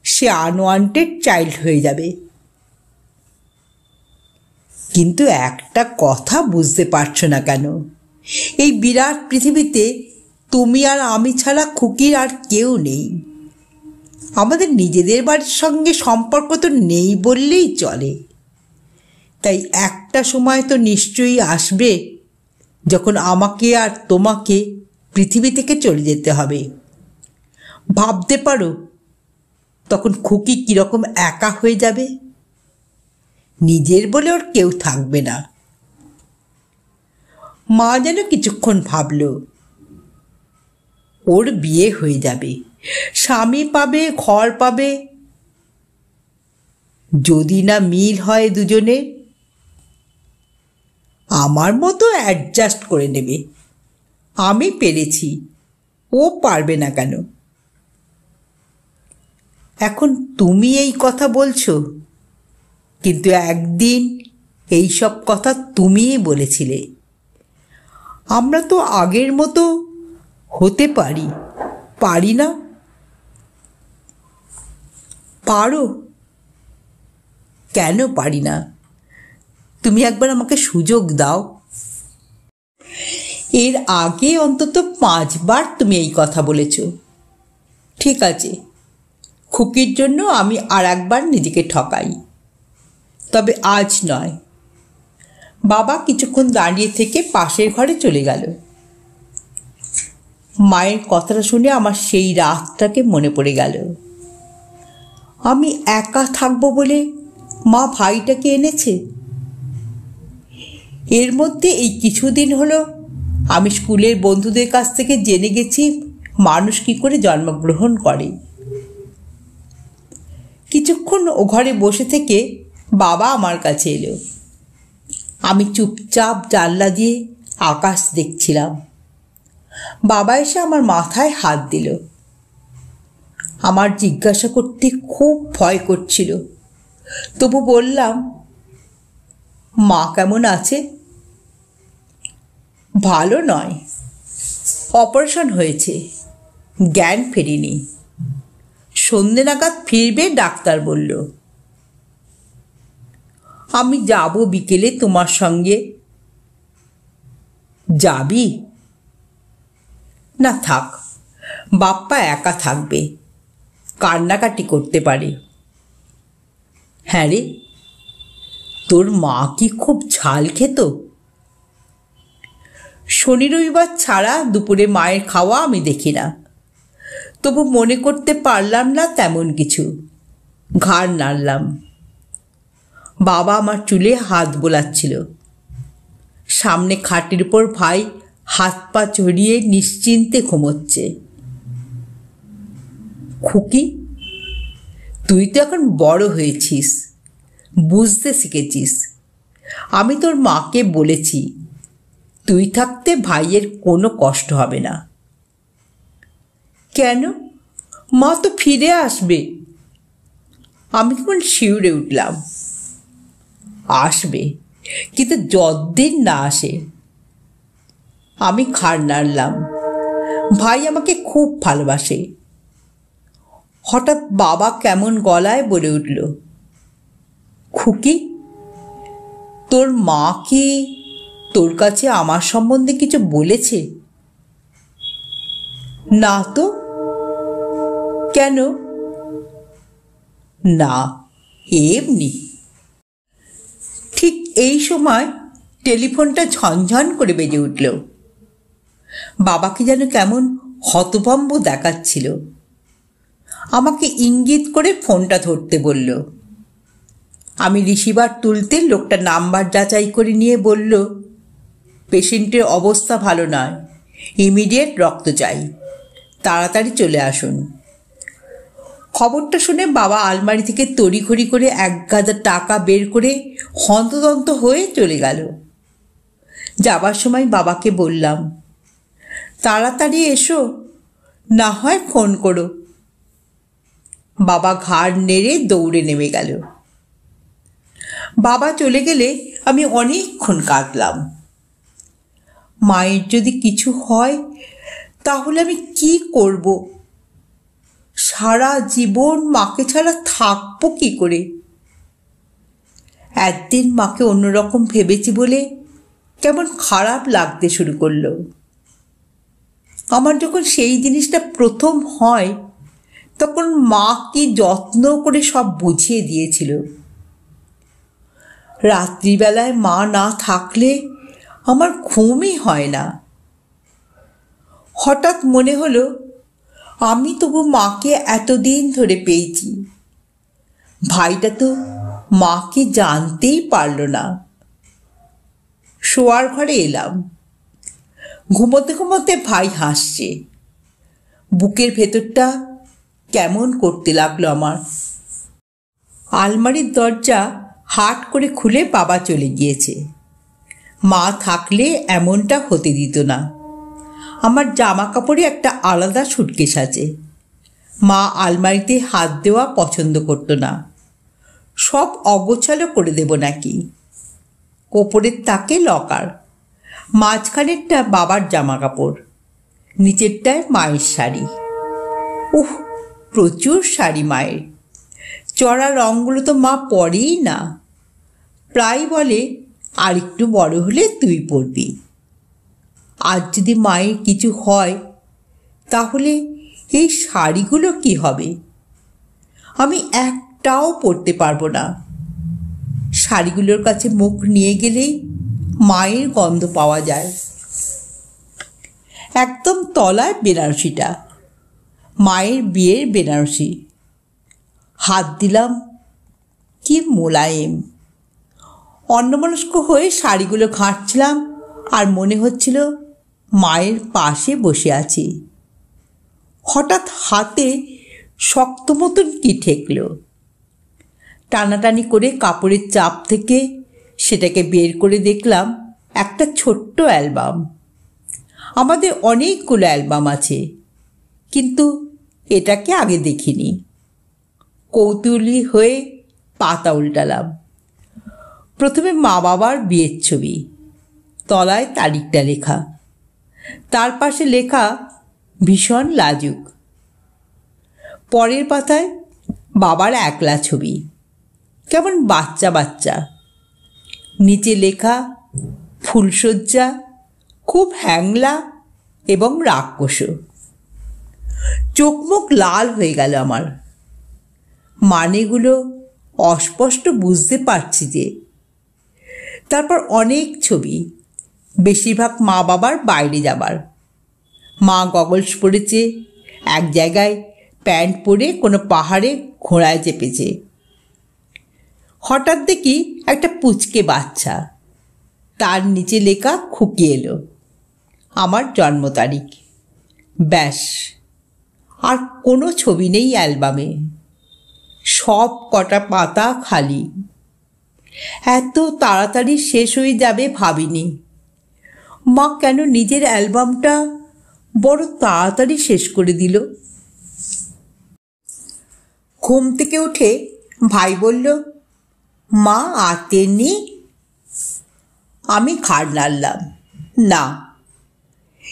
সে আনওয়ান্টেড চাইল্ড হয়ে যাবে। কিন্তু একটা কথা বুঝতে পারছো না কেন? এই বিরাট পৃথিবীতে তুমি আর আমি ছাড়া খুকির আর কেউ নেই। আমাদের নিজেদের বাড়ির সঙ্গে সম্পর্ক তো নেই বললেই চলে। তাই একটা সময় তো নিশ্চয়ই আসবে যখন আমাকে আর তোমাকে পৃথিবী থেকে চলে যেতে হবে। ভাবতে পারো তখন খুকি কীরকম একা হয়ে যাবে। নিজের বলে ওর কেউ থাকবে না। মা যেন কিছুক্ষণ ভাবল। ওর বিয়ে হয়ে যাবে, স্বামী পাবে, ঘর পাবে। যদি না মিল হয় দুজনে, আমার মতো অ্যাডজাস্ট করে নেবে। আমি পেরেছি, ও পারবে না কেন? এখন তুমি এই কথা বলছো, কিন্তু একদিন এই সব কথা তুমিই বলেছিলে। আমরা তো আগের মতো হতে পারি না? পারো। কেন পারি না? তুমি একবার আমাকে সুযোগ দাও। এর আগে অন্তত 5 বার তুমি এই কথা বলেছ। ঠিক আছে, খুকির জন্য আমি আর একবার নিজেকে ঠকাই, তবে আজ নয়। বাবা কিছুক্ষণ দাঁড়িয়ে থেকে পাশের ঘরে চলে গেল। মায়ের কথাটা শুনে আমার সেই রাতটাকে মনে পড়ে গেল। আমি একা থাকবো বলে মা ভাইটাকে এনেছে। এর মধ্যে এই কিছুদিন হলো আমি স্কুলের বন্ধুদের কাছ থেকে জেনে গেছি মানুষ কী করে জন্মগ্রহণ করে। কিছুক্ষণ ও ঘরে বসে থেকে বাবা আমার কাছে এলো। আমি চুপচাপ জানলা দিয়ে আকাশ দেখছিলাম। বাবা এসে আমার মাথায় হাত দিল। আমার জিজ্ঞাসা করতে খুব ভয় করছিল, তবু বললাম, মা কেমন আছে? ভালো নয়, অপারেশন হয়েছে, জ্ঞান ফেরেনি। সন্ধে নাগাদ ফিরবে ডাক্তার বলল। আমি যাব বিকেলে তোমার সঙ্গে। যাবি? না থাক, বাপ্পা একা থাকবে, কান্নাকাটি করতে পারে। হ্যাঁ রে, তোর মা কি খুব ঝাল খেত? শনি রবিবার ছাড়া দুপুরে মায়ের খাওয়া আমি দেখি না, তবু মনে করতে পারলাম না তেমন কিছু। ঘাড় নাড়লাম। বাবা আমার চুলে হাত বোলাচ্ছিল। সামনে খাটের উপর ভাই হাত পা চড়িয়ে নিশ্চিন্তে ঘুমোচ্ছে। খুকি, তুই তো এখন বড় হয়েছিস, বুঝতে শিখেছিস। আমি তোর মাকে বলেছি তুই থাকতে ভাইয়ের কোনো কষ্ট হবে না। কেন? মা তো ফিরে আসবে। আমি কেমন শিউরে উঠলাম। আসবে, কিন্তু যতদিন না আসে। আমি ঘাড় নাড়লাম। ভাই আমাকে খুব ভালোবাসে। হঠাৎ বাবা কেমন গলায় বলে উঠল, খুকি, তোর মা কি তোর কাছে আমার সম্বন্ধে কিছু বলেছে? না তো। কেন? না, এমনি। ঠিক এই সময় টেলিফোনটা ঝনঝন করে বেজে উঠল। বাবাকে যেন কেমন হতভম্ব দেখাচ্ছিল। আমাকে ইঙ্গিত করে ফোনটা ধরতে বলল। আমি রিসিভার তুলতে লোকটা নাম্বার যাচাই করে নিয়ে বলল, পেশেন্টের অবস্থা ভালো নয়, ইমিডিয়েট রক্ত চাই, তাড়াতাড়ি চলে আসুন। খবরটা শুনে বাবা আলমারি থেকে তড়িঘড়ি করে 1,000 টাকা বের করে হন্তদন্ত হয়ে চলে গেল। যাবার সময় বাবাকে বললাম, তাড়াতাড়ি এসো, না হয় ফোন করো। বাবা ঘাড় নেড়ে দৌড়ে নেমে গেল। বাবা চলে গেলে আমি অনেকক্ষণ কাঁদলাম। মায়ের যদি কিছু হয় তাহলে আমি কি করব? সারা জীবন মাকে ছাড়া থাকবো কি করে? একদিন মাকে অন্যরকম ভেবেছি বলে কেমন খারাপ লাগতে শুরু করলো। আমার যখন সেই জিনিসটা প্রথম হয় তখন মা কি যত্ন করে সব বুঝিয়ে দিয়েছিল। রাত্রিবেলায় মা না থাকলে আমার ঘুমই হয় না। হঠাৎ মনে হলো, আমি তবু মাকে এতদিন ধরে পেয়েছি, ভাইটা তো মাকে জানতেই পারল না। শোয়ার ঘরে এলাম। ঘুমোতে ঘুমোতে ভাই হাসছে। বুকের ভেতরটা কেমন করতে লাগলো আমার। আলমারির দরজা হাট করে খুলে বাবা চলে গিয়েছে। মা থাকলে এমনটা হতে দিত না। আমার জামা কাপড়ে একটা আলাদা সুটকেস আছে। মা আলমারিতে হাত দেওয়া পছন্দ করতো না। সব অগোছালো করে দেব নাকি। ওপরের তাকে লকার, মাঝখানেরটা বাবার জামা কাপড়, নিচেরটায় মায়ের শাড়ি। উহ, প্রচুর শাড়ি মায়ের। চড়া রঙগুলো তো মা পরেই না। প্রায় বলে, আর একটু বড় হলে তুই পরবি। আজ যদি মায়ের কিছু হয় তাহলে এই শাড়িগুলো কি হবে? আমি একটাও পরতে পারবো না। শাড়িগুলোর কাছে মুখ নিয়ে গেলেই মায়ের গন্ধ পাওয়া যায়। একদম তলায় বেনারসিটা, মায়ের বিয়ের বেনারসি। হাত দিলাম, কি মোলায়েম। অন্যমনস্ক হয়ে শাড়িগুলো ঘাঁটছিলাম আর মনে হচ্ছিল মায়ের পাশে বসে আছি। হঠাৎ হাতে শক্ত মতন কি ঠেকল। টানাটানি করে কাপড়ের চাপ থেকে সেটাকে বের করে দেখলাম একটা ছোট্ট অ্যালবাম। আমাদের অনেকগুলো অ্যালবাম আছে, কিন্তু এটাকে আগে দেখিনি। কৌতূহলী হয়ে পাতা উল্টালাম। প্রথমে মা বাবার বিয়ের ছবি, তলায় তারিখটা লেখা, তার পাশে লেখা ভীষণ লাজুক। পরের পাতায় বাবার একলা ছবি, কেমন বাচ্চা বাচ্চা। নিচে লেখা ফুলশয্যা, খুব হ্যাংলা এবং রাক্ষস। চোখ মুখ লাল হয়ে গেল আমার। মানেগুলো অস্পষ্ট বুঝতে পারছি যে। তারপর অনেক ছবি, বেশিরভাগ মা বাবার বাইরে যাবার। মা গগলস পরেছে, এক জায়গায় প্যান্ট পরে কোনো পাহাড়ে ঘোড়ায় চেপেছে। হঠাৎ দেখি একটা পুচকে বাচ্চা, তার নিচে লেখা খুকি এলো, আমার জন্ম তারিখ। ব্যাস, আর কোনো ছবি নেই অ্যালবামে। সব কটা পাতা খালি। এত তাড়াতাড়ি শেষ হয়ে যাবে ভাবিনি। মা কেন নিজের অ্যালবামটা বড় তাড়াতাড়ি শেষ করে দিল। ঘুম থেকে উঠে ভাই বলল, মা আতে নি। আমি ঘাড় নাড়লাম, না।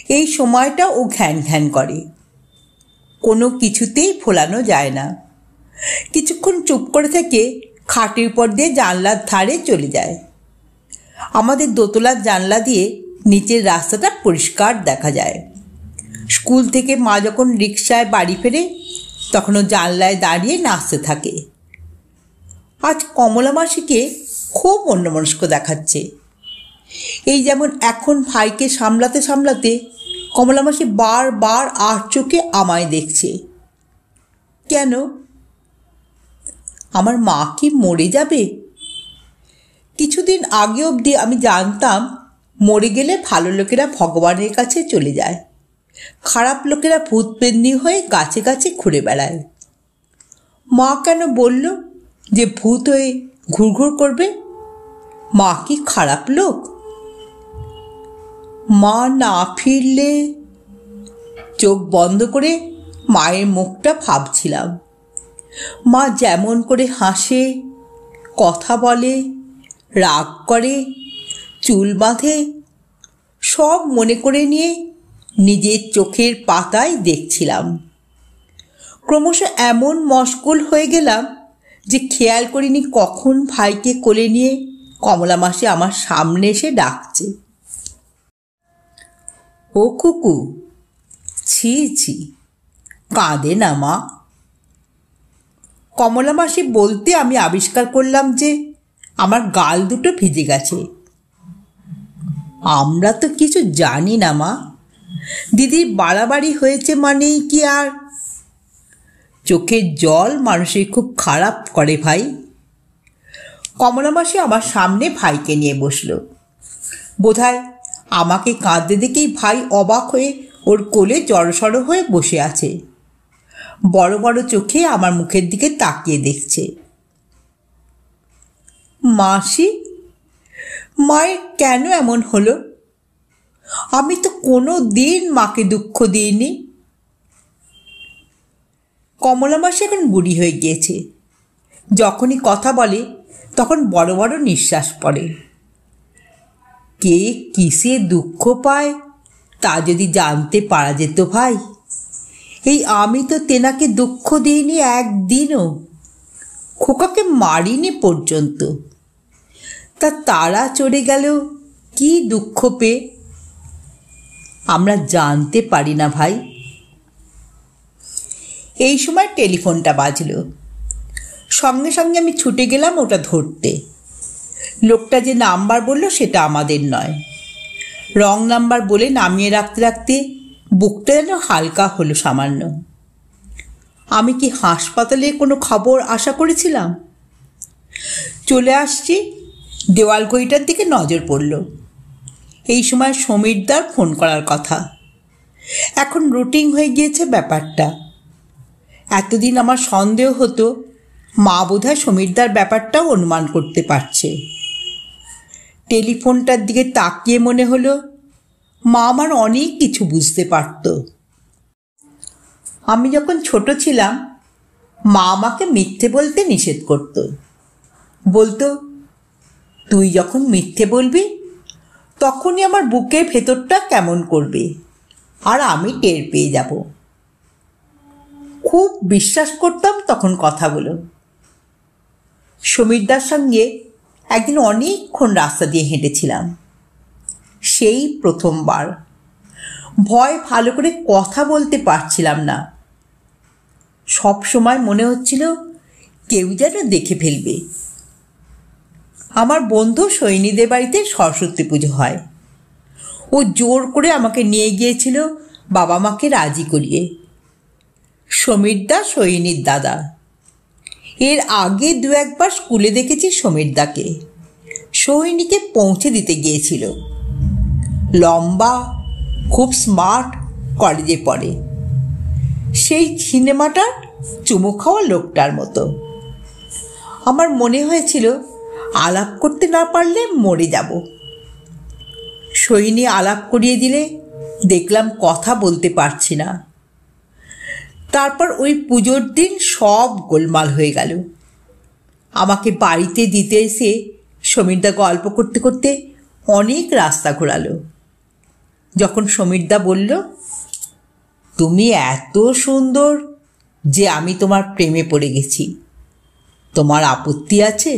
এই সময়টা ও ঘ্যান ঘ্যান করে, কোনো কিছুতেই ফোলানো যায় না। কিছুক্ষণ চুপ করে থেকে খাটের উপর দিয়ে জানলার ধারে চলে যায়। আমাদের দোতলার জানলা দিয়ে নিচের রাস্তাটা পরিষ্কার দেখা যায়। স্কুল থেকে মা যখন রিকশায় বাড়ি ফেরে তখনও জানলায় দাঁড়িয়ে নাচতে থাকে। আজ কমলা মাসিকে খুব অন্যমনস্ক দেখাচ্ছে। এই যেমন এখন ভাইকে সামলাতে সামলাতে কমলা মাসি বারবার আর চোখে আমায় দেখছে। কেন? আমার মা কি মরে যাবে? কিছুদিন আগে অবধি আমি জানতাম মরে গেলে ভালো লোকেরা ভগবানের কাছে চলে যায়, খারাপ লোকেরা ভূত পেন্নি হয়ে গাছে গাছে ঘুরে বেড়ায়। মা কেন বলল যে ভূত হয়ে ঘুরঘুর করবে? মা কি খারাপ লোক? মা না ফিরলে? চোখ বন্ধ করে মায়ের মুখটা ভাবছিলাম। মা যেমন করে হাসে, কথা বলে, রাগ করে, চুল বাঁধে, সব মনে করে নিয়ে নিজের চোখের পাতায় দেখছিলাম। ক্রমশ এমন মশগুল হয়ে গেলাম যে খেয়াল করিনি কখন ভাইকে কোলে নিয়ে কমলা মাসি আমার সামনে এসে ডাকছে, ও কুকু। ছি ছি, কাঁদে না মা। কমলা মাসি বলতে আমি আবিষ্কার করলাম যে আমার গাল দুটো ভিজে গেছে। আমরা তো কিছু জানি না মা, দিদির বাড়াবাড়ি হয়েছে মানেই কি আর? চোখের জল মানুষের খুব খারাপ করে ভাই। কমলা মাসি আমার সামনে ভাইকে নিয়ে বসল। বোধহয় আমাকে কাঁদতে দেখেই ভাই অবাক হয়ে ওর কোলে জড়সড় হয়ে বসে আছে। বড় বড় চোখে আমার মুখের দিকে তাকিয়ে দেখছে। মাসি, মায়ের কেন এমন হলো? আমি তো কোনো দিন মাকে দুঃখ দিইনি। কমলা মাসি এখন বুড়ি হয়ে গিয়েছে। যখনই কথা বলে তখন বড় বড় নিঃশ্বাস পড়ে। কে কিসে দুঃখ পায় তা যদি জানতে পারা যেত ভাই। এই আমি তো তেনাকে দুঃখ দিইনি একদিনও, খোকাকে মারিনি পর্যন্ত। তা তারা চড়ে গেল কি দুঃখ পেয়ে? আমরা জানতে পারি না ভাই। এই সময় টেলিফোনটা বাজল। সঙ্গে সঙ্গে আমি ছুটে গেলাম ওটা ধরতে। লোকটা যে নাম্বার বলল সেটা আমাদের নয়। রং নাম্বার বলে নামিয়ে রাখতে রাখতে বুকটা যেন হালকা হলো সামান্য। আমি কি হাসপাতালে কোনো খবর আশা করেছিলাম? চলে আসছি, দেওয়াল ঘড়িটার দিকে নজর পড়ল। এই সময় সমীরদার ফোন করার কথা। এখন রুটিন হয়ে গিয়েছে ব্যাপারটা। এতদিন আমার সন্দেহ হতো, মা বোধহয় সমীরদার ব্যাপারটাও অনুমান করতে পারছে। টেলিফোনটার দিকে তাকিয়ে মনে হলো মা আমার অনেক কিছু বুঝতে পারত। আমি যখন ছোট ছিলাম মা আমাকে মিথ্যে বলতে নিষেধ করত। বলতো, তুই যখন মিথ্যে বলবি তখনই আমার বুকের ভেতরটা কেমন করবে আর আমি টের পেয়ে যাব। খুব বিশ্বাস করতাম তখন কথাগুলো। সমীরদার সঙ্গে একদিন অনেকক্ষণ রাস্তা দিয়ে হেঁটেছিলাম। সেই প্রথমবার। ভয় ভালো করে কথা বলতে পারছিলাম না। সব সময় মনে হচ্ছিল কেউ যেন দেখে ফেলবে। আমার বন্ধু সৈনীদের বাড়িতে সরস্বতী পুজো হয়। ও জোর করে আমাকে নিয়ে গিয়েছিল বাবা মাকে রাজি করিয়ে। সমীরদা সৈনীর দাদা। এর আগে দু একবার স্কুলে দেখেছি সমীরদাকে। সৈনীকে পৌঁছে দিতে গিয়েছিল। লম্বা, খুব স্মার্ট, কলেজে পড়ে। সেই সিনেমাটার চুমু খাওয়া লোকটার মতো। আমার মনে হয়েছিল আলাপ করতে না পারলে মরে যাব। সৈনী আলাপ করিয়ে দিলে দেখলাম কথা বলতে পারছি না। তারপর ওই পুজোর দিন সব গোলমাল হয়ে গেল। আমাকে বাড়িতে দিতে এসে সমীরদা গল্প করতে করতে অনেক রাস্তা ঘোরালো। যখন সমীরদা বলল, তুমি এত সুন্দর যে আমি তোমার প্রেমে পড়ে গেছি, তোমার আপত্তি আছে?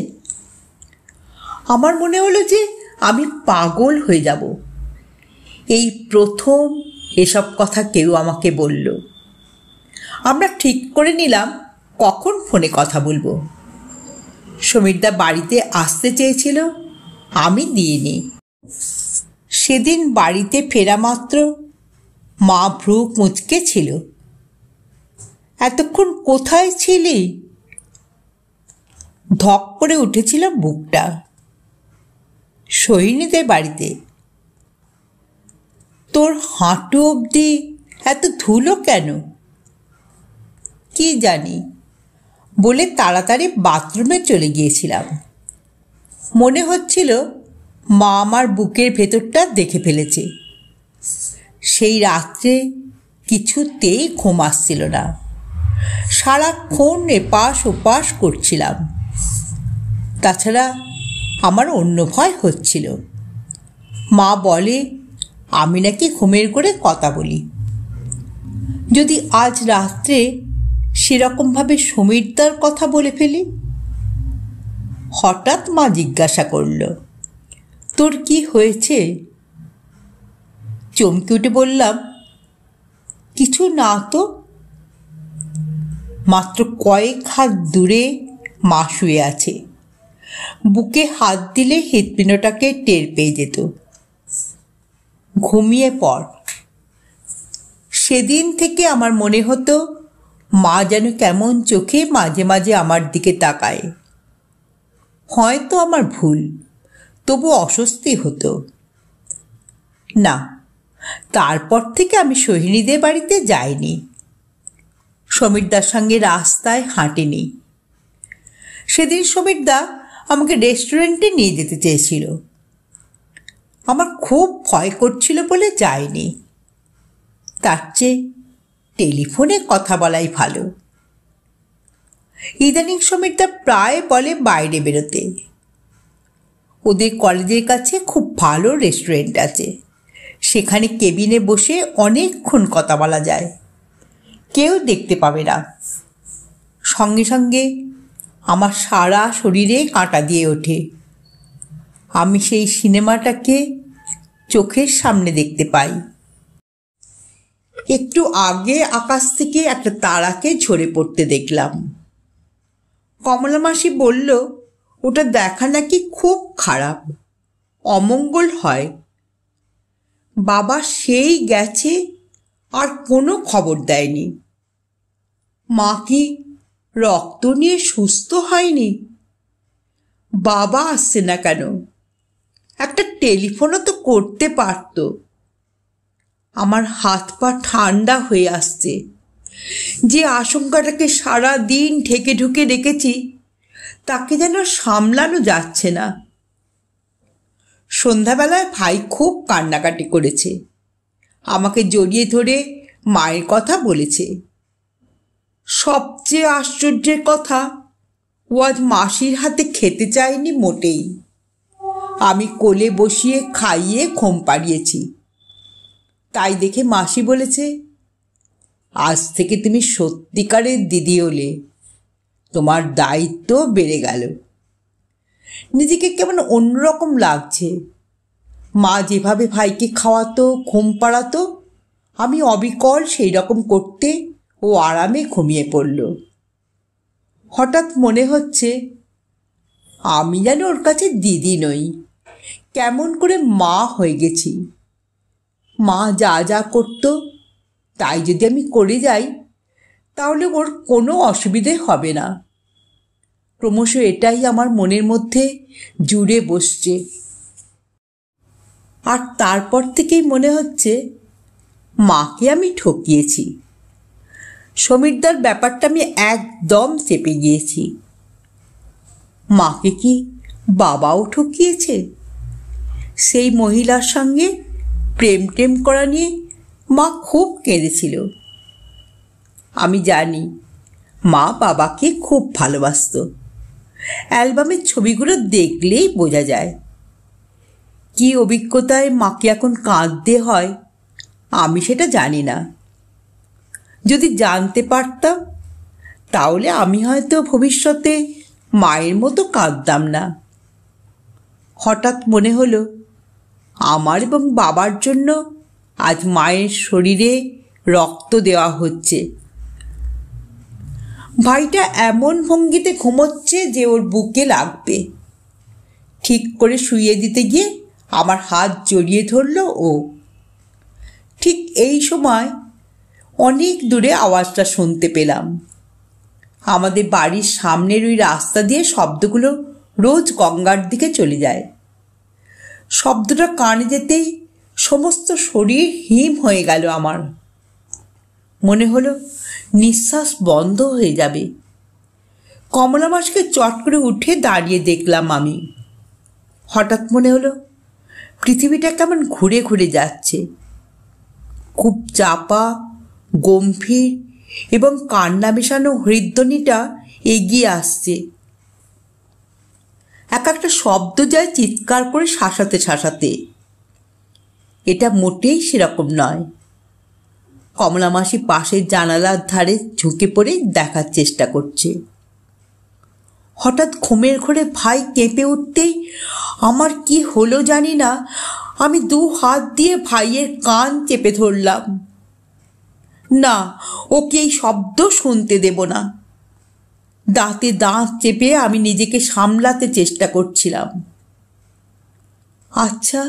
আমার মনে হলো যে আমি পাগল হয়ে যাব। এই প্রথম এসব কথা কেউ আমাকে বলল। আমরা ঠিক করে নিলাম কখন ফোনে কথা বলবো। সমীরদা বাড়িতে আসতে চেয়েছিল, আমি দিইনি। সেদিন বাড়িতে ফেরা মাত্র মা ভ্রু কুঁচকে ছিল। এতক্ষণ কোথায় ছিলি? ধক করে উঠেছিল বুকটা। সোহিনীদের বাড়িতে। তোর হাঁটু অবধি এত ধুলো কেন? কি জানি বলে তাড়াতাড়ি বাথরুমে চলে গিয়েছিলাম। মনে হচ্ছিল মা আমার বুকের ভেতরটা দেখে ফেলেছে। সেই রাত্রে কিছুতেই ঘুম আসছিল না। সারাক্ষণ এপাশ ওপাশ করছিলাম। তাছাড়া আমার অন্য ভয় হচ্ছিল। মা বলে আমি নাকি ঘুমের করে কথা বলি। যদি আজ রাত্রে সেরকমভাবে সমীরদার কথা বলে ফেলি? হঠাৎ মা জিজ্ঞাসা করল, তোর কি হয়েছে? চমকে উঠে বললাম, কিছু না তো। মাত্র কয়েক হাত দূরে মা শুয়ে আছে। বুকে হাত দিলে হৃৎপিণ্ডটাকে টের পেয়ে যেত। ঘুমিয়ে পড়। সেদিন থেকে আমার মনে হতো মা যেন কেমন চোখে মাঝে মাঝে আমার দিকে তাকায়। হয়তো আমার ভুল, তবু অস্বস্তি হতো না। তারপর থেকে আমি সোহিনীদের বাড়িতে যাইনি। সমীরদার সঙ্গে রাস্তায় হাঁটিনি। সেদিন সমীরদা আমাকে রেস্টুরেন্টে নিয়ে যেতে চেয়েছিল। আমার খুব ভয় করছিল বলে যাইনি। তার চেয়ে টেলিফোনে কথা বলাই ভালো। ইদানিং সমীরদা প্রায় বলে বাইরে বেরোতে। ওদের কলেজের কাছে খুব ভালো রেস্টুরেন্ট আছে। সেখানে কেবিনে বসে অনেকক্ষণ কথা বলা যায়, কেউ দেখতে পাবে না। সঙ্গে সঙ্গে আমার সারা শরীরে কাঁটা দিয়ে ওঠে। আমি সেই সিনেমাটাকে চোখের সামনে দেখতে পাই। একটু আগে আকাশ থেকে একটা তারাকে ঝরে পড়তে দেখলাম। কমলা মাসি বলল, ওটা দেখা নাকি খুব খারাপ, অমঙ্গল হয়। বাবা সেই গেছে, আর কোনো খবর দেয়নি। মা কি রক্ত নিয়ে সুস্থ হয়নি? বাবা আসছে না কেন? একটা টেলিফোনও তো করতে পারত। আমার হাত পা ঠান্ডা হয়ে আসছে। যে আশঙ্কাটাকে সারা দিন ঢেকে ঢুকে রেখেছি তাকে যেন সামলানো যাচ্ছে না। সন্ধ্যাবেলায় ভাই খুব কান্নাকাটি করেছে। আমাকে জড়িয়ে ধরে মায়ের কথা বলেছে। সবচেয়ে আশ্চর্যের কথা, ও আজ মাসির হাতে খেতে চায়নি মোটেই। আমি কোলে বসিয়ে খাইয়ে ঘুম পাড়িয়েছি। তাই দেখে মাসি বলেছে, আজ থেকে তুমি সত্যিকারের দিদি হলে, তোমার দায়িত্ব বেড়ে গেল। নিজেকে কেমন অন্যরকম লাগছে। মা যেভাবে ভাইকে খাওয়াতো, ঘুম পাড়াতো, আমি অবিকল সেই রকম করতে ও আরামে ঘুমিয়ে পড়ল। হঠাৎ মনে হচ্ছে আমি যেন ওর কাছে দিদি নই, কেমন করে মা হয়ে গেছি। মা যা যা করত তাই যদি আমি করে যাই তাহলে ওর কোনো অসুবিধে হবে না। ক্রমশ এটাই আমার মনের মধ্যে জুড়ে বসছে। আর তারপর থেকেই মনে হচ্ছে মাকে আমি ঠকিয়েছি। সমীরদার ব্যাপারটা আমি একদম চেপে গিয়েছি। মাকে কি বাবাও ঠকিয়েছে? সেই মহিলার সঙ্গে প্রেম টেম করা নিয়ে মা খুব কেঁদেছিল। আমি জানি মা বাবাকে খুব ভালোবাসত, অ্যালবামের ছবিগুলো দেখলেই বোঝা যায়। কি অভিজ্ঞতায় মাকে এখন কাঁদতে হয় আমি সেটা জানি না। যদি জানতে পারতাম তাহলে আমি হয়তো ভবিষ্যতে মায়ের মতো কাঁদতাম না। হঠাৎ মনে হলো আমার এবং বাবার জন্য আজ মায়ের শরীরে রক্ত দেওয়া হচ্ছে। ভাইটা এমন ভঙ্গিতে ঘুমোচ্ছে যে ওর বুকে লাগবে। ঠিক করে শুইয়ে দিতে গিয়ে আমার হাত জড়িয়ে ধরল ও। ঠিক এই সময় অনেক দূরে আওয়াজটা শুনতে পেলাম। আমাদের বাড়ির সামনের ওই রাস্তা দিয়ে শব্দগুলো রোজ গঙ্গার দিকে চলে যায়। শব্দটা কানে যেতেই সমস্ত শরীর হিম হয়ে গেল আমার। মনে হলো নিঃশ্বাস বন্ধ হয়ে যাবে। কমলা মাসকে চট করে উঠে দাঁড়িয়ে দেখলাম আমি। হঠাৎ মনে হলো পৃথিবীটা কেমন ঘুরে ঘুরে যাচ্ছে। খুব চাপা, গম্ভীর এবং কান্না মেশানো হৃদ্ধ্বনিটা এগিয়ে আসছে। এক একটা শব্দ যায় চিৎকার করে শাসাতে শাসাতে। এটা মোটেই সেরকম নয়। কমলা মাসি পাশের জানালার ধারে ঝুঁকে পড়ে দেখার চেষ্টা করছে। হঠাৎ ঘুমের ঘোরে ভাই কেঁপে উঠতেই আমার কি হলো জানি না, আমি 2 হাত দিয়ে ভাইয়ের কান চেপে ধরলাম। না, ওকে এই শব্দ শুনতে দেব না। দাঁতে দাঁত চেপে আমি নিজেকে সামলাতে চেষ্টা করছিলাম। আচ্ছা,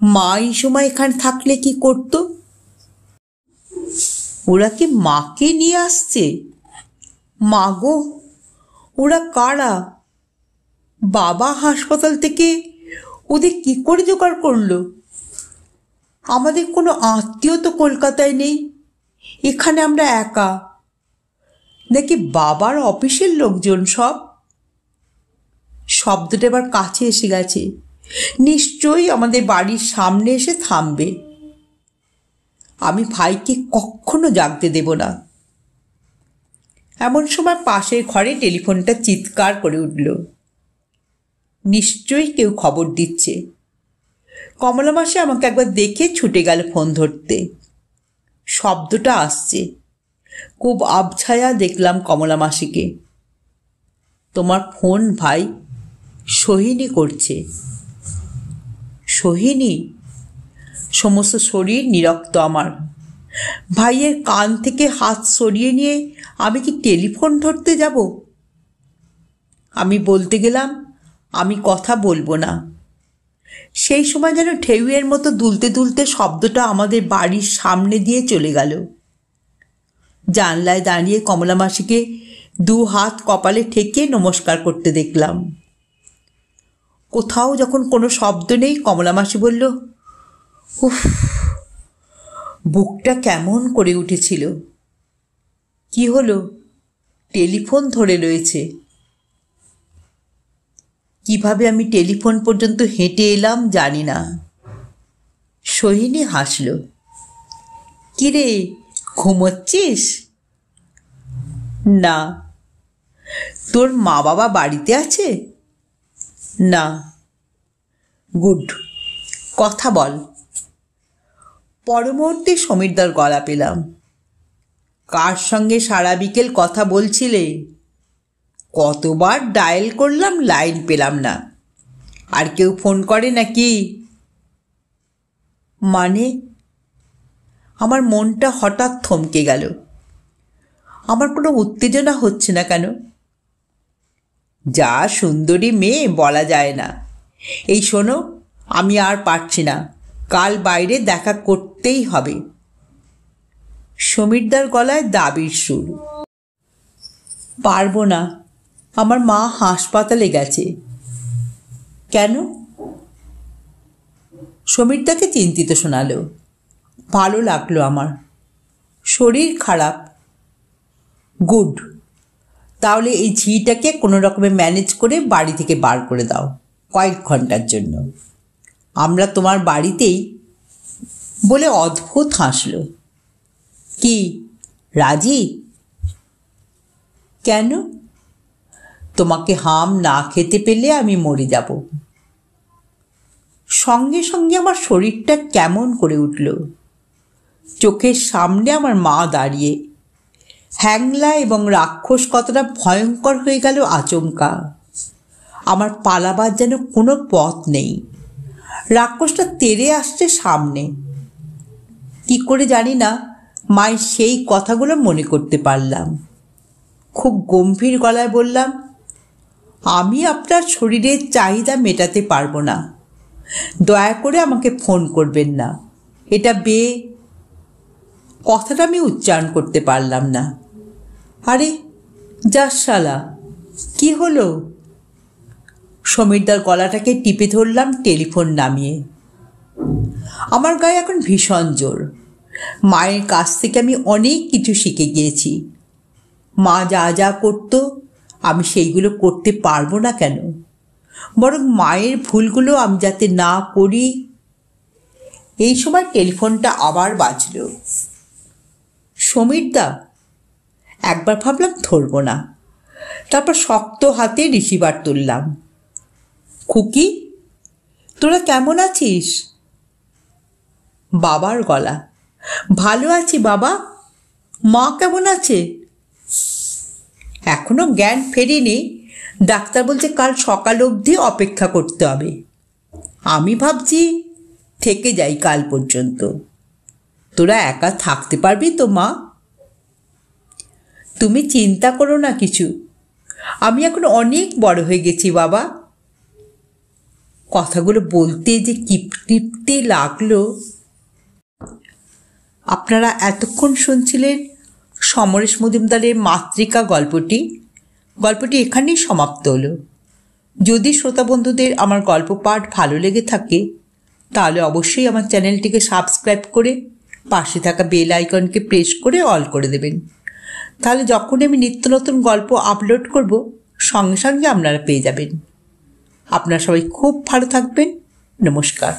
মা এই সময় এখানে থাকলে কি করত? ওরা কি মাকে নিয়ে আসছে? মা গো, ওরা কারা? বাবা হাসপাতাল থেকে ওদের কি করে জোগাড় করলো? আমাদের কোনো আত্মীয় তো কলকাতায় নেই। এখানে আমরা একা, নাকি বাবার অফিসের লোকজন সব? শব্দটা এবার কাছে এসে গেছে। নিশ্চয়ই আমাদের বাড়ির সামনে এসে থামবে। আমি ভাইকে কখনো জাগতে দেব না। এমন সময় পাশের ঘরে টেলিফোনটা চিৎকার করে উঠল। নিশ্চয়ই কেউ খবর দিচ্ছে। কমলা মাসি আমাকে একবার দেখে ছুটে গেল ফোন ধরতে। শব্দটা আসছে। খুব আবছায়া দেখলাম কমলা মাসিকে। তোমার ফোন ভাই, সোহিনী করছে। সোহিনী? সমস্ত শরীর নিরক্ত আমার। ভাইয়ের কান থেকে হাত সরিয়ে নিয়ে আমি কি টেলিফোন ধরতে যাব? আমি বলতে গেলাম আমি কথা বলবো না। সেই সময় যেন ঢেউয়ের মতো দুলতে দুলতে শব্দটা আমাদের বাড়ির সামনে দিয়ে চলে গেল। জানলায় দাঁড়িয়ে কমলা মাসিকে 2 হাত কপালে ঠেকে নমস্কার করতে দেখলাম। কোথাও যখন কোনো শব্দ নেই, কমলা মাসি বলল, উফ, বুকটা কেমন করে উঠেছিল। কি হলো? টেলিফোন ধরে রয়েছে। কিভাবে আমি টেলিফোন পর্যন্ত হেঁটে এলাম জানি না। সোহিনী হাসল। কিরে, ঘুমোচ্ছিস? না। তোর মা বাবা বাড়িতে আছে? না। গুড, কথা বল। পরমুহূর্তে সমীরদার গলা পেলাম। কার সঙ্গে সারা বিকেল কথা বলছিলে? কতবার ডায়াল করলাম, লাইন পেলাম না। আর কেউ ফোন করে নাকি? মানে? আমার মনটা হঠাৎ থমকে গেল। আমার কোনো উত্তেজনা হচ্ছে না কেন? যা সুন্দরী মেয়ে, বলা যায় না। এই শোনো, আমি আর পারছি না। কাল বাইরে দেখা করতেই হবে। সমীরদার গলায় দাবির সুর। পারবো না, আমার মা হাসপাতালে গেছে। কেন? সমীরদাকে চিন্তিত শোনালো। ভালো লাগলো আমার। শরীর খারাপ? গুড, তাহলে এই ঝিটাকে কোনো রকমে ম্যানেজ করে বাড়ি থেকে বার করে দাও কয়েক ঘন্টার জন্য। আমরা তোমার বাড়িতেই। বলে অদ্ভুত হাসল। কি, রাজি? কেন? তোমাকে হাম না খেতে পেলে আমি মরে যাব। সঙ্গে সঙ্গে আমার শরীরটা কেমন করে উঠল। চোখের সামনে আমার মা দাঁড়িয়ে। হ্যাংলা এবং রাক্ষস কতটা ভয়ঙ্কর হয়ে গেল আচমকা। আমার পালাবার যেন কোনো পথ নেই। রাক্ষসটা তেড়ে আসছে সামনে। কি করে জানি না মায়ের সেই কথাগুলো মনে করতে পারলাম। খুব গম্ভীর গলায় বললাম, আমি আপনার শরীরের চাহিদা মেটাতে পারবো না, দয়া করে আমাকে ফোন করবেন না। এটা কথাটা আমি উচ্চারণ করতে পারলাম না। আরে যা শালা, কি হলো? সমীরদার গলাটাকে টিপে ধরলাম টেলিফোন নামিয়ে। আমার গায়ে এখন ভীষণ জোর। মায়ের কাছ থেকে আমি অনেক কিছু শিখে গিয়েছি। মা যা যা করতো আমি সেইগুলো করতে পারবো না কেন? বরং মায়ের ভুলগুলো আমি যাতে না করি। এই সময় টেলিফোনটা আবার বাজল। সমীরদা। একবার ভাবলাম ধরব না, তারপর শক্ত হাতে রিসিভার তুললাম। খুকি, তোরা কেমন আছিস? বাবার গলা। ভালো আছি বাবা। মা কেমন আছে? এখনো জ্ঞান ফেরেনি। ডাক্তার বলছে কাল সকাল অবধি অপেক্ষা করতে হবে। আমি ভাবছি থেকে যাই কাল পর্যন্ত। তোরা একা থাকতে পারবি তো মা? তুমি চিন্তা করো না কিছু, আমি এখন অনেক বড় হয়ে গেছি বাবা। কথাগুলো বলতে যে তৃপ্তি লাগলো। আপনারা এতক্ষণ শুনছিলেন সমরেশ মজুমদারের মাতৃকা গল্পটি। গল্পটি এখানেই সমাপ্ত হলো। যদি শ্রোতা বন্ধুদের আমার গল্প পাঠ ভালো লেগে থাকে তাহলে অবশ্যই আমার চ্যানেলটিকে সাবস্ক্রাইব করে পাশে থাকা বেল আইকনকে প্রেস করে অল করে দেবেন। তাহলে যখন আমি নিত্য নতুন গল্প আপলোড করব সঙ্গে সঙ্গে আপনারা পেয়ে যাবেন। আপনারা সবাই খুব ভালো থাকবেন। নমস্কার।